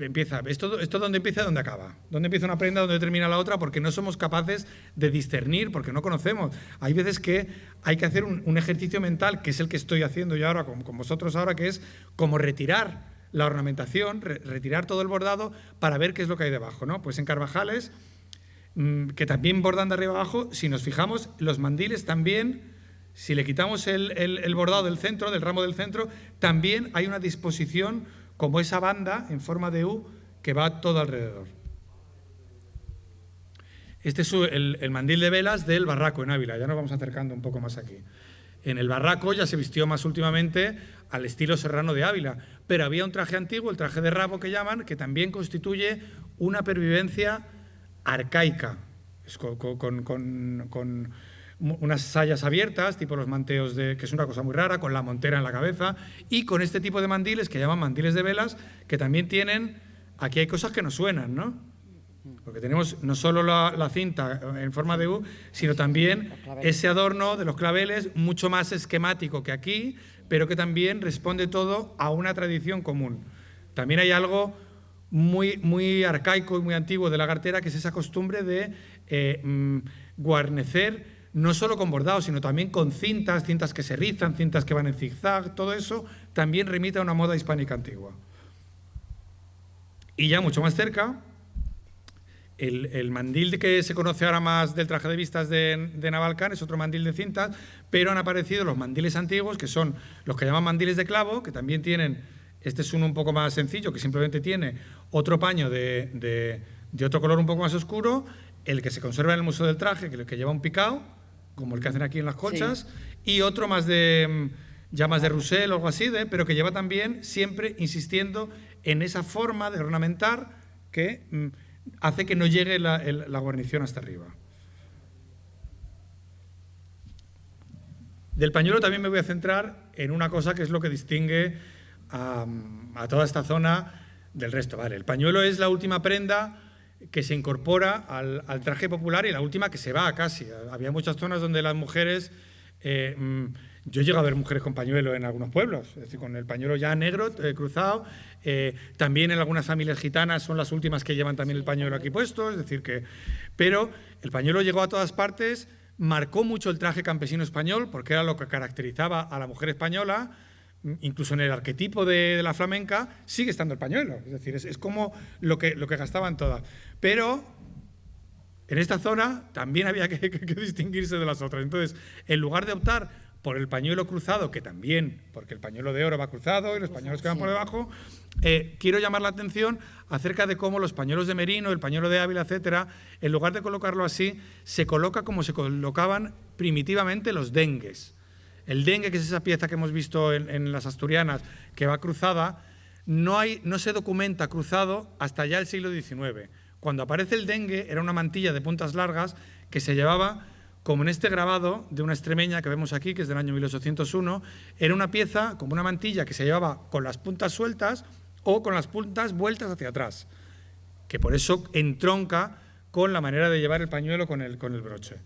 dónde empieza y dónde acaba. Dónde empieza una prenda, dónde termina la otra, porque no somos capaces de discernir, porque no conocemos. Hay veces que hay que hacer un ejercicio mental, que es el que estoy haciendo yo ahora con vosotros ahora, que es como retirar la ornamentación, retirar todo el bordado para ver qué es lo que hay debajo, ¿no? Pues en Carvajales, que también bordan de arriba abajo, si nos fijamos, los mandiles también, si le quitamos el bordado del centro, del ramo del centro, también hay una disposición como esa banda en forma de U que va todo alrededor. Este es el mandil de velas del Barraco en Ávila, ya nos vamos acercando un poco más aquí. En el Barraco ya se vistió más últimamente al estilo serrano de Ávila, pero había un traje antiguo, el traje de rabo que llaman, que también constituye una pervivencia arcaica. Es con unas sayas abiertas, tipo los manteos, que es una cosa muy rara, con la montera en la cabeza, y con este tipo de mandiles que llaman mandiles de velas, que también tienen, aquí hay cosas que nos suenan, ¿no? Porque tenemos no solo la cinta en forma de U, sino también ese adorno de los claveles, mucho más esquemático que aquí, pero que también responde todo a una tradición común. También hay algo muy arcaico y muy antiguo de la gartera, que es esa costumbre de guarnecer no solo con bordados, sino también con cintas que se rizan, cintas que van en zigzag, todo eso también remite a una moda hispánica antigua. Y ya mucho más cerca, el mandil que se conoce ahora más del traje de vistas de Navalcán es otro mandil de cintas, pero han aparecido los mandiles antiguos, que son los que llaman mandiles de clavo, que también tienen, este es uno un poco más sencillo, que simplemente tiene otro paño de otro color un poco más oscuro, el que se conserva en el Museo del Traje, que lleva un picado, como el que hacen aquí en las colchas, sí. Y otro más de Roussel o algo así, pero que lleva también siempre insistiendo en esa forma de ornamentar que hace que no llegue la guarnición hasta arriba. Del pañuelo también me voy a centrar en una cosa que es lo que distingue a toda esta zona del resto. Vale, el pañuelo es la última prenda que se incorpora al traje popular y la última que se va casi. Había muchas zonas donde las mujeres... yo llego a ver mujeres con pañuelo en algunos pueblos, es decir, con el pañuelo ya negro, cruzado. También en algunas familias gitanas son las últimas que llevan también el pañuelo aquí puesto, es decir que... Pero el pañuelo llegó a todas partes, marcó mucho el traje campesino español, porque era lo que caracterizaba a la mujer española. Incluso en el arquetipo de la flamenca sigue estando el pañuelo, es decir, es como lo que gastaban todas. Pero en esta zona también había que distinguirse de las otras. Entonces, en lugar de optar por el pañuelo cruzado, que también, porque el pañuelo de oro va cruzado y los pañuelos que van por debajo, quiero llamar la atención acerca de cómo los pañuelos de merino, el pañuelo de Ávila, etcétera, en lugar de colocarlo así, se coloca como se colocaban primitivamente los dengues. El dengue, que es esa pieza que hemos visto en las asturianas, que va cruzada, no se documenta cruzado hasta ya el siglo XIX. Cuando aparece el dengue, era una mantilla de puntas largas que se llevaba, como en este grabado de una extremeña que vemos aquí, que es del año 1801, era una pieza, como una mantilla, que se llevaba con las puntas sueltas o con las puntas vueltas hacia atrás, que por eso entronca con la manera de llevar el pañuelo con el broche.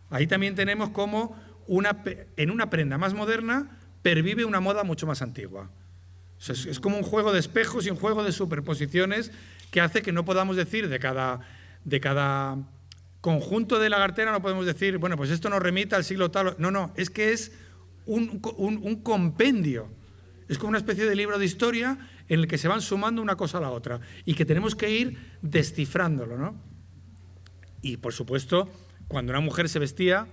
Ahí también tenemos cómo en una prenda más moderna pervive una moda mucho más antigua. O sea, es como un juego de espejos y un juego de superposiciones que hace que no podamos decir de cada conjunto de la gartera, no podemos decir, bueno, pues esto nos remite al siglo tal. No, es que es un compendio. Es como una especie de libro de historia en el que se van sumando una cosa a la otra y que tenemos que ir descifrándolo, ¿no? Y, por supuesto, cuando una mujer se vestía...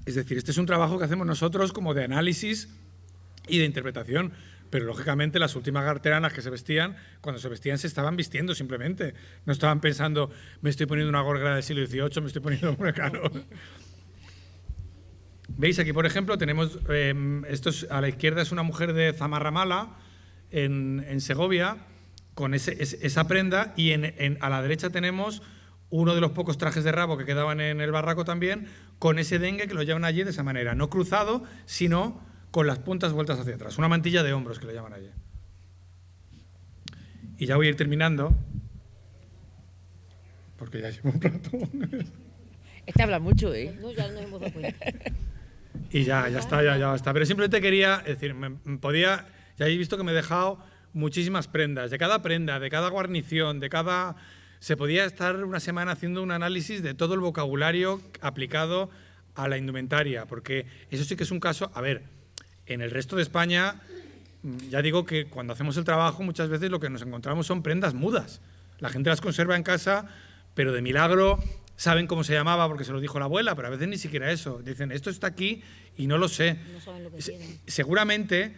Es decir, este es un trabajo que hacemos nosotros como de análisis y de interpretación, pero lógicamente las últimas garteranas que se vestían, cuando se vestían se estaban vistiendo simplemente. No estaban pensando, me estoy poniendo una gorra del siglo XVIII, me estoy poniendo una caro. ¿Veis? Aquí, por ejemplo, tenemos, a la izquierda es una mujer de Zamarramala, en Segovia, con esa prenda, y a la derecha tenemos uno de los pocos trajes de rabo que quedaban en el barraco también, con ese dengue que lo llevan allí de esa manera, no cruzado, sino con las puntas vueltas hacia atrás, una mantilla de hombros que le llaman allí. Y ya voy a ir terminando, porque ya llevo un rato. Este habla mucho, ¿eh? No, ya nos hemos dado cuenta. Y ya está. Pero simplemente quería decir, ya habéis visto que me he dejado muchísimas prendas, de cada guarnición, se podía estar una semana haciendo un análisis de todo el vocabulario aplicado a la indumentaria, porque eso sí que es un caso... A ver, en el resto de España, ya digo que cuando hacemos el trabajo muchas veces lo que nos encontramos son prendas mudas. La gente las conserva en casa, pero de milagro saben cómo se llamaba porque se lo dijo la abuela, pero a veces ni siquiera eso. Dicen, esto está aquí y no lo sé. No saben lo que tienen. Seguramente,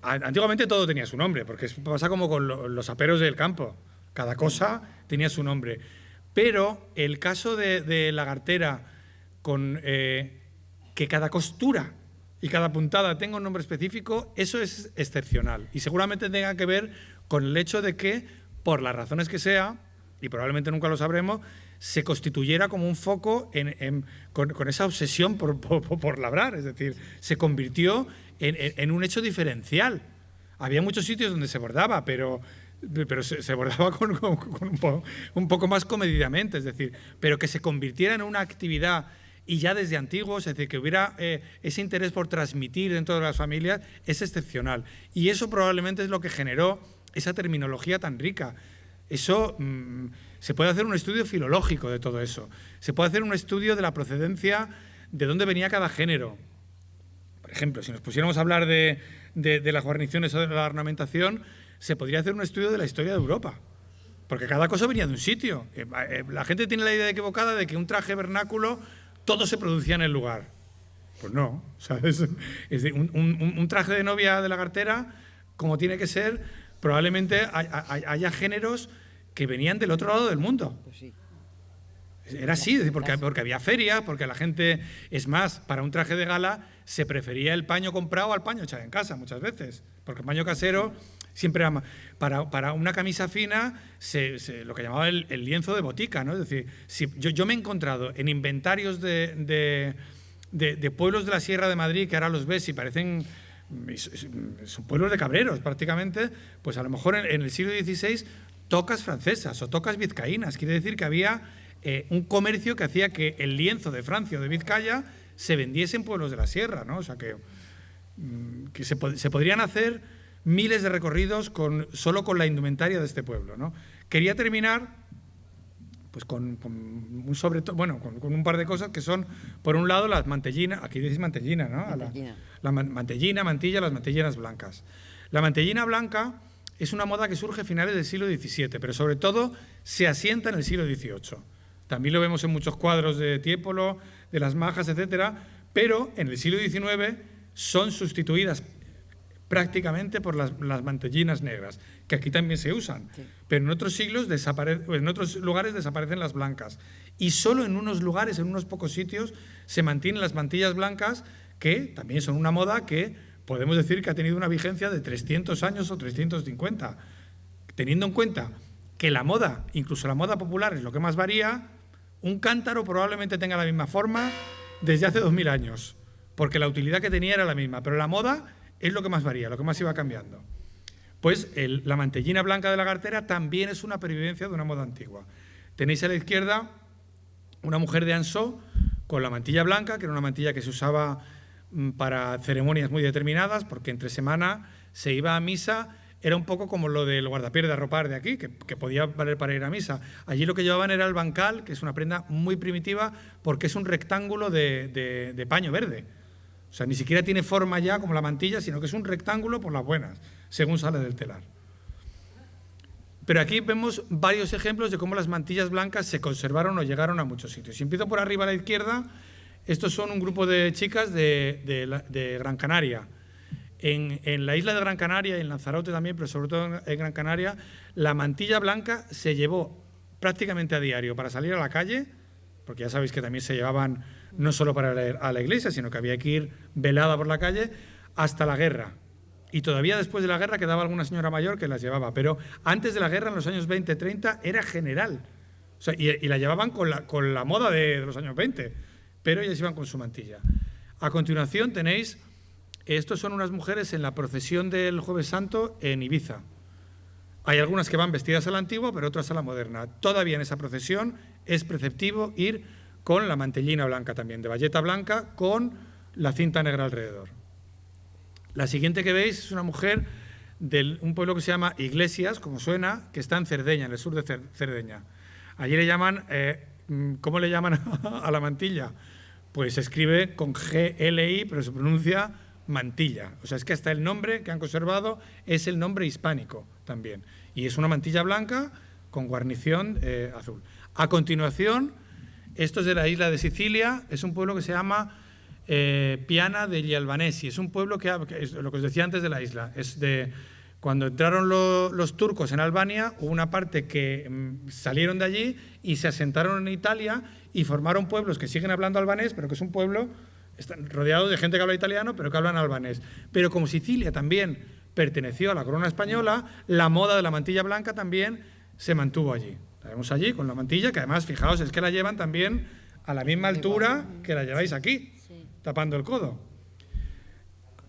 antiguamente todo tenía su nombre, porque pasa como con los aperos del campo. Cada cosa tenía su nombre. Pero el caso de la gartera, con que cada costura y cada puntada tenga un nombre específico, eso es excepcional. Y seguramente tenga que ver con el hecho de que, por las razones que sea, y probablemente nunca lo sabremos, se constituyera como un foco con esa obsesión por labrar. Es decir, se convirtió en un hecho diferencial. Había muchos sitios donde se bordaba, pero se bordaba un poco más comedidamente, es decir, pero que se convirtiera en una actividad y ya desde antiguos, es decir, que hubiera ese interés por transmitir dentro de las familias, es excepcional. Y eso probablemente es lo que generó esa terminología tan rica. Eso, se puede hacer un estudio filológico de todo eso. Se puede hacer un estudio de la procedencia, de dónde venía cada género. Por ejemplo, si nos pusiéramos a hablar de las guarniciones o de la ornamentación, se podría hacer un estudio de la historia de Europa. Porque cada cosa venía de un sitio. La gente tiene la idea equivocada de que un traje vernáculo todo se producía en el lugar. Pues no, ¿sabes? Es decir, un traje de novia de la Gartera, como tiene que ser, probablemente haya géneros que venían del otro lado del mundo. Pues sí. Era así, es decir, porque había ferias, porque la gente, es más, para un traje de gala se prefería el paño comprado al paño echado en casa muchas veces, porque el paño casero siempre era para una camisa fina, lo que llamaba el lienzo de botica, ¿no? Es decir, yo me he encontrado en inventarios de pueblos de la Sierra de Madrid, que ahora los ves y parecen, son pueblos de cabreros prácticamente, pues a lo mejor en el siglo XVI tocas francesas o tocas vizcaínas, quiere decir que había un comercio que hacía que el lienzo de Francia o de Vizcaya se vendiese en pueblos de la Sierra, ¿no? O sea que se podrían hacer miles de recorridos solo con la indumentaria de este pueblo, ¿no? Quería terminar pues con un par de cosas que son, por un lado, las mantellinas, aquí decís mantellina, ¿no? La mantellina, mantilla, las mantellinas blancas. La mantellina blanca es una moda que surge a finales del siglo XVII, pero sobre todo se asienta en el siglo XVIII. También lo vemos en muchos cuadros de Tiepolo, de las Majas, etcétera, pero en el siglo XIX son sustituidas prácticamente por las mantellinas negras, que aquí también se usan, sí. Pero en otros siglos en otros lugares desaparecen las blancas y solo en unos lugares, en unos pocos sitios, se mantienen las mantillas blancas, que también son una moda que podemos decir que ha tenido una vigencia de 300 años o 350, teniendo en cuenta que la moda, incluso la moda popular, es lo que más varía. Un cántaro probablemente tenga la misma forma desde hace 2000 años, porque la utilidad que tenía era la misma, pero la moda es lo que más varía, lo que más iba cambiando. Pues la mantellina blanca de la Gartera también es una pervivencia de una moda antigua. Tenéis a la izquierda una mujer de Ansó con la mantilla blanca, que era una mantilla que se usaba para ceremonias muy determinadas, porque entre semana se iba a misa. Era un poco como lo del guardapiés de arropar de aquí, que podía valer para ir a misa. Allí lo que llevaban era el bancal, que es una prenda muy primitiva, porque es un rectángulo de paño verde. O sea, ni siquiera tiene forma ya como la mantilla, sino que es un rectángulo por las buenas, según sale del telar. Pero aquí vemos varios ejemplos de cómo las mantillas blancas se conservaron o llegaron a muchos sitios. Si empiezo por arriba a la izquierda, estos son un grupo de chicas de Gran Canaria. En la isla de Gran Canaria y en Lanzarote también, pero sobre todo en Gran Canaria, la mantilla blanca se llevó prácticamente a diario para salir a la calle, porque ya sabéis que también se llevaban no solo para ir a la iglesia, sino que había que ir velada por la calle, hasta la guerra. Y todavía después de la guerra quedaba alguna señora mayor que las llevaba, pero antes de la guerra, en los años 20-30, era general. O sea, y la llevaban con la moda de los años 20, pero ellas iban con su mantilla. A continuación tenéis... Estos son unas mujeres en la procesión del Jueves Santo en Ibiza. Hay algunas que van vestidas a la antigua, pero otras a la moderna. Todavía en esa procesión es preceptivo ir con la mantellina blanca también, de bayeta blanca, con la cinta negra alrededor. La siguiente que veis es una mujer de un pueblo que se llama Iglesias, como suena, que está en Cerdeña, en el sur de Cerdeña. Allí le llaman, ¿cómo le llaman a la mantilla? Pues se escribe con GLI, pero se pronuncia mantilla. O sea, es que hasta el nombre que han conservado es el nombre hispánico también. Y es una mantilla blanca con guarnición azul. A continuación, esto es de la isla de Sicilia, es un pueblo que se llama Piana degli Albanesi. Es un pueblo que es lo que os decía antes de la isla. Es de cuando entraron los turcos en Albania, hubo una parte que salieron de allí y se asentaron en Italia y formaron pueblos que siguen hablando albanés, pero que es un pueblo... Están rodeados de gente que habla italiano, pero que hablan albanés. Pero como Sicilia también perteneció a la corona española, la moda de la mantilla blanca también se mantuvo allí. La vemos allí con la mantilla, que además, fijaos, es que la llevan también a la misma altura que la lleváis aquí, Sí. tapando el codo.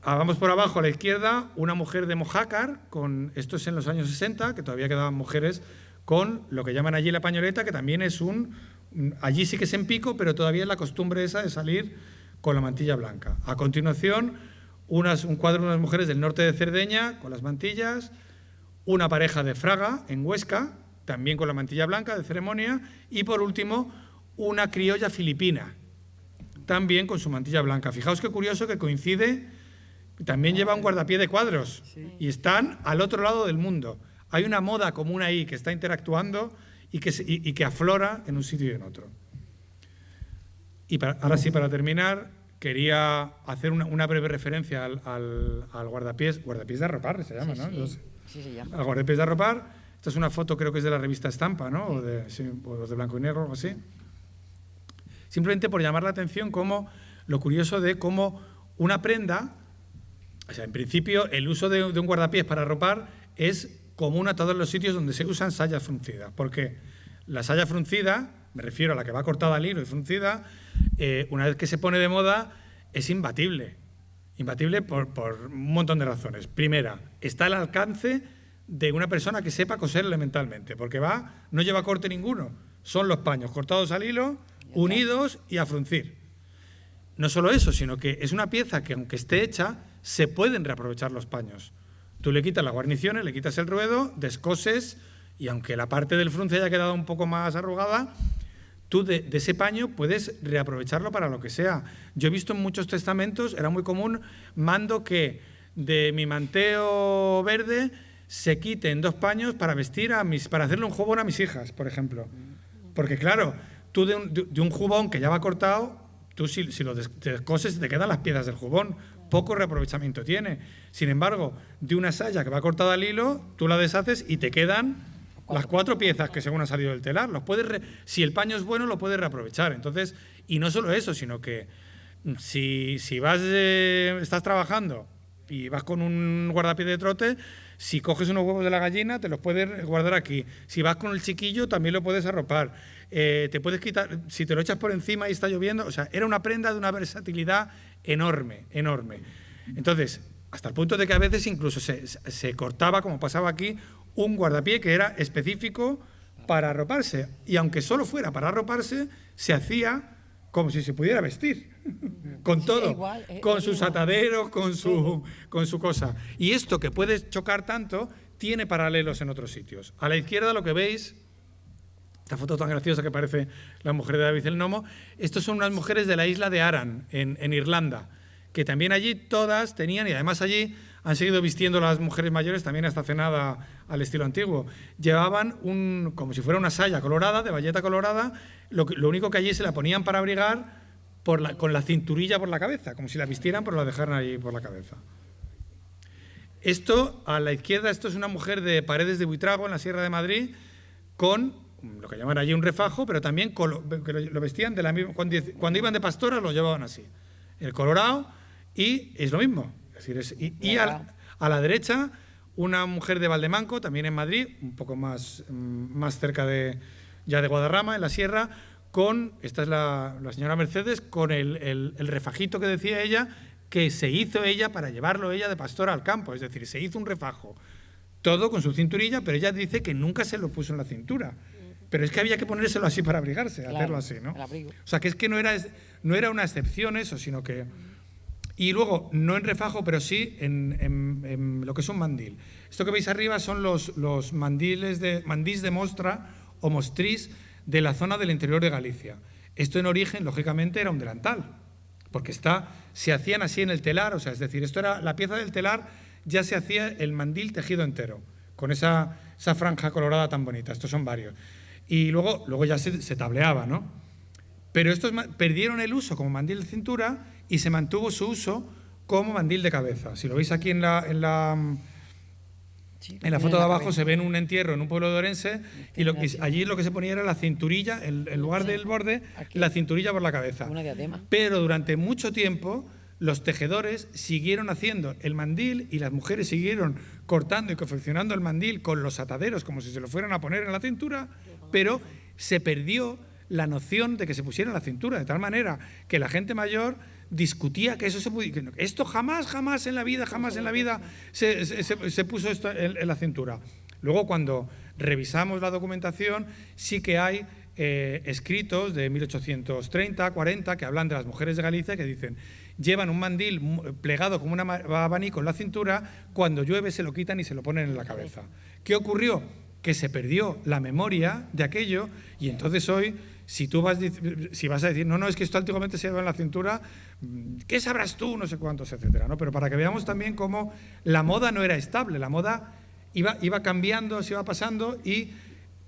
Vamos por abajo a la izquierda, una mujer de Mojácar, esto es en los años 60, que todavía quedaban mujeres con lo que llaman allí la pañoleta, que también es allí sí que es en pico, pero todavía es la costumbre esa de salir con la mantilla blanca. A continuación, un cuadro de unas mujeres del norte de Cerdeña con las mantillas, una pareja de Fraga en Huesca, también con la mantilla blanca de ceremonia, y por último, una criolla filipina, también con su mantilla blanca. Fijaos qué curioso que coincide, también lleva un guardapié de cuadros y están al otro lado del mundo. Hay una moda común ahí que está interactuando y que aflora en un sitio y en otro. Y ahora sí, para terminar, quería hacer una breve referencia al guardapiés de arropar, se llama, ¿no? Sí, se llama. Al guardapiés de arropar. Esta es una foto, creo que es de la revista Estampa, ¿no? O de Blanco y Negro, algo así. Simplemente por llamar la atención lo curioso de cómo una prenda, o sea, en principio el uso de un guardapiés para arropar es común a todos los sitios donde se usan sayas fruncidas, porque la saya fruncida, me refiero a la que va cortada al hilo y fruncida, una vez que se pone de moda es imbatible. Imbatible por un montón de razones. Primera, está al alcance de una persona que sepa coser elementalmente, porque no lleva corte ninguno. Son los paños cortados al hilo, unidos y a fruncir. No solo eso, sino que es una pieza que, aunque esté hecha, se pueden reaprovechar los paños. Tú le quitas las guarniciones, le quitas el ruedo, descoses, y aunque la parte del frunce haya quedado un poco más arrugada, tú de ese paño puedes reaprovecharlo para lo que sea. Yo he visto en muchos testamentos, era muy común, mando que de mi manteo verde se quiten 2 paños para vestir para hacerle un jubón a mis hijas, por ejemplo. Porque claro, tú de un jubón que ya va cortado, tú si lo descoses te quedan las piezas del jubón, poco reaprovechamiento tiene. Sin embargo, de una saya que va cortada al hilo, tú la deshaces y te quedan las 4 piezas que según ha salido del telar. Si el paño es bueno, lo puedes reaprovechar. Entonces, y no solo eso, sino que si estás trabajando y vas con un guardapié de trote, si coges unos huevos de la gallina, te los puedes guardar aquí. Si vas con el chiquillo, también lo puedes arropar. Te puedes quitar, si te lo echas por encima y está lloviendo, o sea, era una prenda de una versatilidad enorme, enorme. Entonces, hasta el punto de que a veces incluso se cortaba, como pasaba aquí, un guardapié que era específico para arroparse. Y aunque solo fuera para arroparse, se hacía como si se pudiera vestir, con todo, igual, con sus ataderos, con su cosa. Y esto que puede chocar tanto, tiene paralelos en otros sitios. A la izquierda lo que veis, esta foto tan graciosa que parece la mujer de David el Nomo, estos son unas mujeres de la isla de Arran, en Irlanda, que también allí todas tenían, y además allí han seguido vistiendo las mujeres mayores también hasta cenada al estilo antiguo. Llevaban como si fuera una saya colorada, de bayeta colorada, lo único que allí se la ponían para abrigar con la cinturilla por la cabeza, como si la vistieran, pero la dejaran allí por la cabeza. Esto, a la izquierda, esto es una mujer de Paredes de Buitrago, en la Sierra de Madrid, con lo que llaman allí un refajo, pero también que lo vestían de la misma, cuando iban de pastoras lo llevaban así, el colorado, y es lo mismo. Es decir, a la derecha, una mujer de Valdemanco, también en Madrid, un poco más cerca ya de Guadarrama, en la sierra, esta es la señora Mercedes, con el refajito que decía ella, que se hizo ella para llevarlo ella de pastora al campo. Es decir, se hizo un refajo, todo con su cinturilla, pero ella dice que nunca se lo puso en la cintura. Pero es que había que ponérselo así para abrigarse, claro, hacerlo así, ¿no? O sea, que es que no era una excepción eso, sino que... Y luego, no en refajo, pero sí en lo que es un mandil. Esto que veis arriba son los mandís de mostra o mostrís de la zona del interior de Galicia. Esto en origen, lógicamente, era un delantal, porque se hacían así en el telar, o sea, es decir, esto era la pieza del telar, ya se hacía el mandil tejido entero, con esa franja colorada tan bonita. Estos son varios. Y luego ya se tableaba, ¿no? Pero estos perdieron el uso como mandil de cintura y se mantuvo su uso como mandil de cabeza. Si lo veis aquí en la foto de abajo, se ve en un entierro en un pueblo de Orense, y allí lo que se ponía era la cinturilla, en lugar del borde, la cinturilla por la cabeza. Una diadema. Pero durante mucho tiempo los tejedores siguieron haciendo el mandil y las mujeres siguieron cortando y confeccionando el mandil con los ataderos como si se lo fueran a poner en la cintura pero se perdió la noción de que se pusiera en la cintura, de tal manera que la gente mayor discutía que eso se podía, que esto jamás en la vida se puso esto en la cintura. Luego, cuando revisamos la documentación, sí que hay escritos de 1830, 40, que hablan de las mujeres de Galicia, que dicen: llevan un mandil plegado como un abanico en la cintura, cuando llueve se lo quitan y se lo ponen en la cabeza. ¿Qué ocurrió? Que se perdió la memoria de aquello, y entonces hoy, si vas a decir, no, es que esto antiguamente se llevaba en la cintura, ¿qué sabrás tú? No sé cuántos, etcétera, ¿no? Pero para que veamos también cómo la moda no era estable, la moda iba cambiando, se iba pasando, y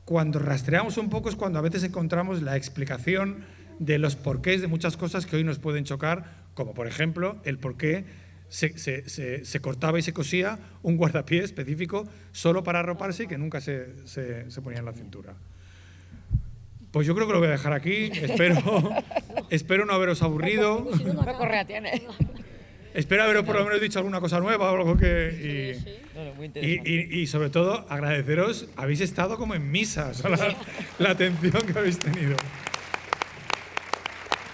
cuando rastreamos un poco es cuando a veces encontramos la explicación de los porqués de muchas cosas que hoy nos pueden chocar, como por ejemplo el por qué se cortaba y se cosía un guardapié específico solo para arroparse y que nunca se ponía en la cintura. Pues yo creo que lo voy a dejar aquí. Espero no haberos aburrido. ¿Qué correa tiene? Espero haberos por lo menos dicho alguna cosa nueva o algo que... Muy interesante. Y sobre todo agradeceros, habéis estado como en misa, o sea, la atención que habéis tenido.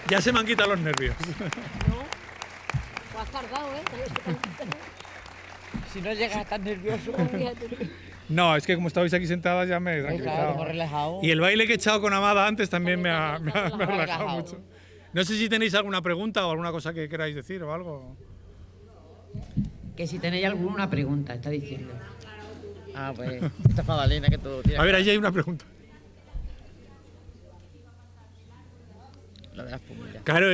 Ya se me han quitado los nervios. No, pues has tardado, ¿eh? Si no llegas tan nervioso. No, es que como estabais aquí sentadas ya me he Claro, tranquilizado. hemos relajado. Y el baile que he echado con Amada antes también me ha relajado relajado. mucho. No sé si tenéis alguna pregunta o alguna cosa que queráis decir o algo. Que si tenéis alguna pregunta, está diciendo. Ah, pues, esta es Magdalena que todo tiene. A ver, ahí hay una pregunta. Lo de las pumillas. Claro,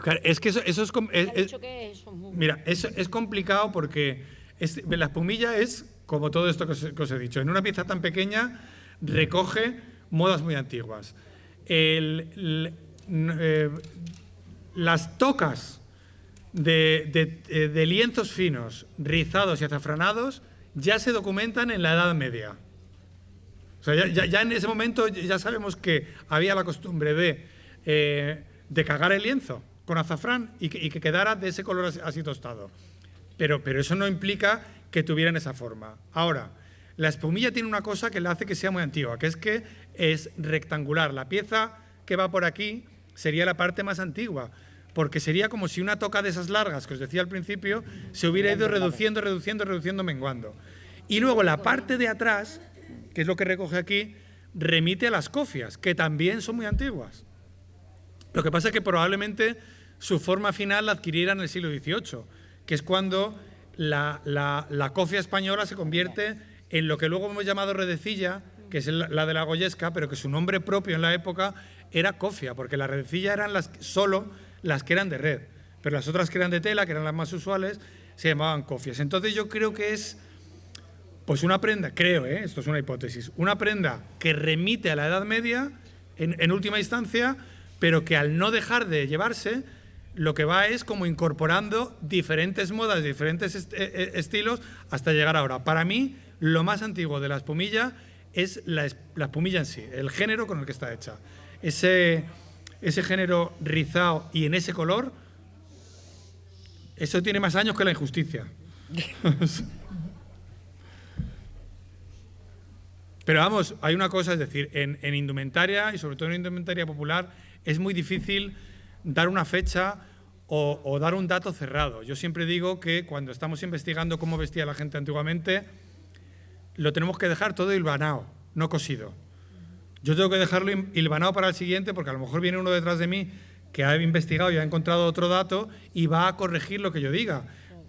claro, es que eso es... Ha dicho que eso es muy... Mira, eso es complicado porque la espumilla es, como todo esto que os he dicho, en una pieza tan pequeña recoge modas muy antiguas. Las tocas de lienzos finos, rizados y azafranados ya se documentan en la Edad Media. O sea, ya en ese momento ya sabemos que había la costumbre de cagar el lienzo con azafrán y que quedara de ese color así tostado. Pero eso no implica que tuvieran esa forma. Ahora, la espumilla tiene una cosa que la hace que sea muy antigua, que es rectangular. La pieza que va por aquí sería la parte más antigua, porque sería como si una toca de esas largas que os decía al principio se hubiera ido reduciendo, menguando. Y luego la parte de atrás, que es lo que recoge aquí, remite a las cofias, que también son muy antiguas. Lo que pasa es que probablemente su forma final la adquiriera en el siglo XVIII, que es cuando la cofia española se convierte en lo que luego hemos llamado redecilla, que es la de la goyesca, pero que su nombre propio en la época era cofia, porque la redecilla eran solo las que eran de red, pero las otras que eran de tela, que eran las más usuales, se llamaban cofias. Entonces yo creo que es pues una prenda, esto es una hipótesis, una prenda que remite a la Edad Media en última instancia, pero que al no dejar de llevarse, lo que va es como incorporando diferentes modas, diferentes estilos, hasta llegar ahora. Para mí, lo más antiguo de la espumilla es la espumilla en sí, el género con el que está hecha. Ese género rizado y en ese color, eso tiene más años que la injusticia. Pero vamos, hay una cosa, es decir, en indumentaria, y sobre todo en indumentaria popular, es muy difícil dar una fecha o dar un dato cerrado. Yo siempre digo que cuando estamos investigando cómo vestía la gente antiguamente, lo tenemos que dejar todo hilvanado, no cosido. Yo tengo que dejarlo hilvanado para el siguiente, porque a lo mejor viene uno detrás de mí que ha investigado y ha encontrado otro dato y va a corregir lo que yo diga.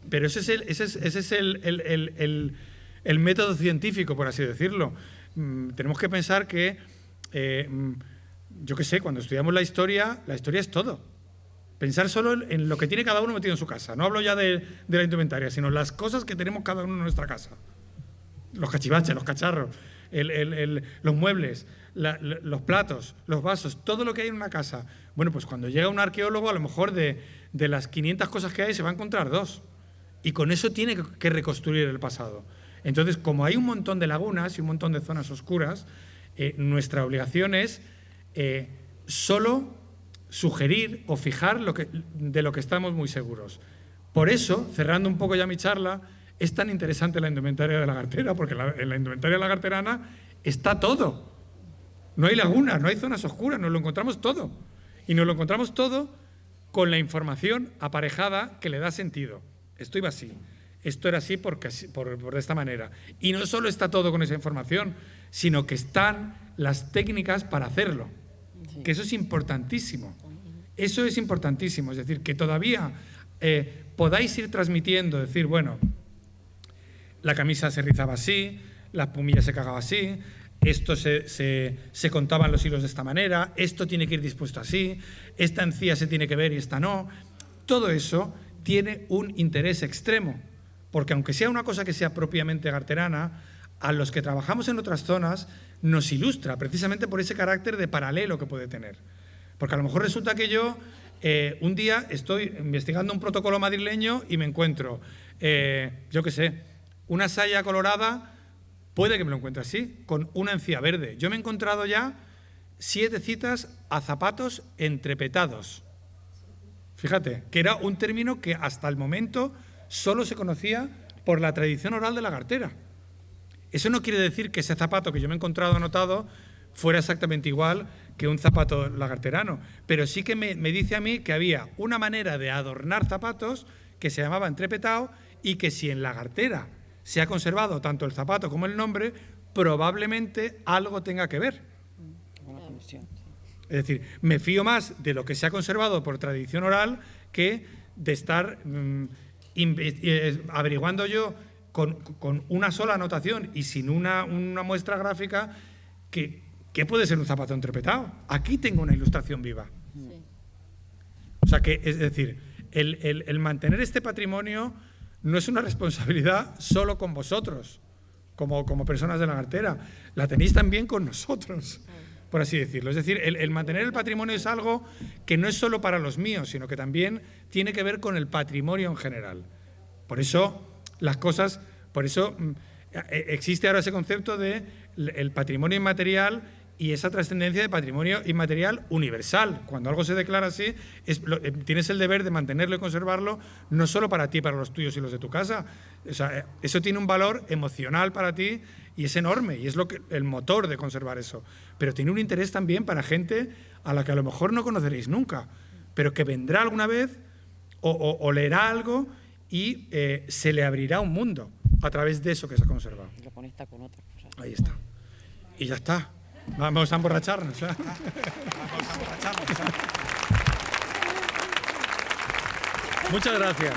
Pero ese es el método científico, por así decirlo. Tenemos que pensar que, yo qué sé, cuando estudiamos la historia es todo. Pensar solo en lo que tiene cada uno metido en su casa. No hablo ya de la indumentaria, sino las cosas que tenemos cada uno en nuestra casa. Los cachivaches, los cacharros, los muebles, los platos, los vasos, todo lo que hay en una casa. Bueno, pues cuando llega un arqueólogo, a lo mejor de las 500 cosas que hay se va a encontrar 2. Y con eso tiene que reconstruir el pasado. Entonces, como hay un montón de lagunas y un montón de zonas oscuras, nuestra obligación es solo sugerir o fijar de lo que estamos muy seguros. Por eso, cerrando un poco ya mi charla, es tan interesante la indumentaria de la Gartera, porque en la indumentaria de la Garterana está todo. No hay lagunas, no hay zonas oscuras, nos lo encontramos todo. Y nos lo encontramos todo con la información aparejada que le da sentido. Esto iba así, esto era así por de esta manera. Y no solo está todo con esa información, sino que están las técnicas para hacerlo. Sí. Que eso es importantísimo. Eso es importantísimo. Es decir, que todavía podáis ir transmitiendo, decir, bueno, la camisa se rizaba así, la pumilla se cagaba así, esto se contaban los hilos de esta manera, esto tiene que ir dispuesto así, esta encía se tiene que ver y esta no. Todo eso tiene un interés extremo, porque aunque sea una cosa que sea propiamente garterana, a los que trabajamos en otras zonas nos ilustra precisamente por ese carácter de paralelo que puede tener. Porque a lo mejor resulta que yo un día estoy investigando un protocolo madrileño y me encuentro, yo qué sé, una saya colorada, puede que me lo encuentre así, con una encía verde. Yo me he encontrado ya 7 citas a zapatos entrepetados. Fíjate, que era un término que hasta el momento solo se conocía por la tradición oral de la Gartera. Eso no quiere decir que ese zapato que yo me he encontrado anotado fuera exactamente igual que un zapato lagarterano, pero sí que me dice a mí que había una manera de adornar zapatos que se llamaba entrepetado y que si en la Gartera se ha conservado tanto el zapato como el nombre, probablemente algo tenga que ver. Es decir, me fío más de lo que se ha conservado por tradición oral que de estar averiguando yo con una sola anotación y sin una muestra gráfica ¿qué puede ser un zapato entrepetado? Aquí tengo una ilustración viva. Sí. O sea que, es decir, el mantener este patrimonio no es una responsabilidad solo con vosotros, como personas de la Gartera, la tenéis también con nosotros, por así decirlo. Es decir, el mantener el patrimonio es algo que no es solo para los míos, sino que también tiene que ver con el patrimonio en general. Por eso existe ahora ese concepto de el patrimonio inmaterial y esa trascendencia de patrimonio inmaterial universal. Cuando algo se declara así, tienes el deber de mantenerlo y conservarlo, no solo para ti, para los tuyos y los de tu casa. O sea, eso tiene un valor emocional para ti y es enorme, y es el motor de conservar eso. Pero tiene un interés también para gente a la que a lo mejor no conoceréis nunca, pero que vendrá alguna vez o leerá algo y se le abrirá un mundo a través de eso que se ha conservado. Lo conecta con otras cosas. Ahí está. Y ya está. Vamos a emborracharnos. Vamos a emborracharnos. Muchas gracias.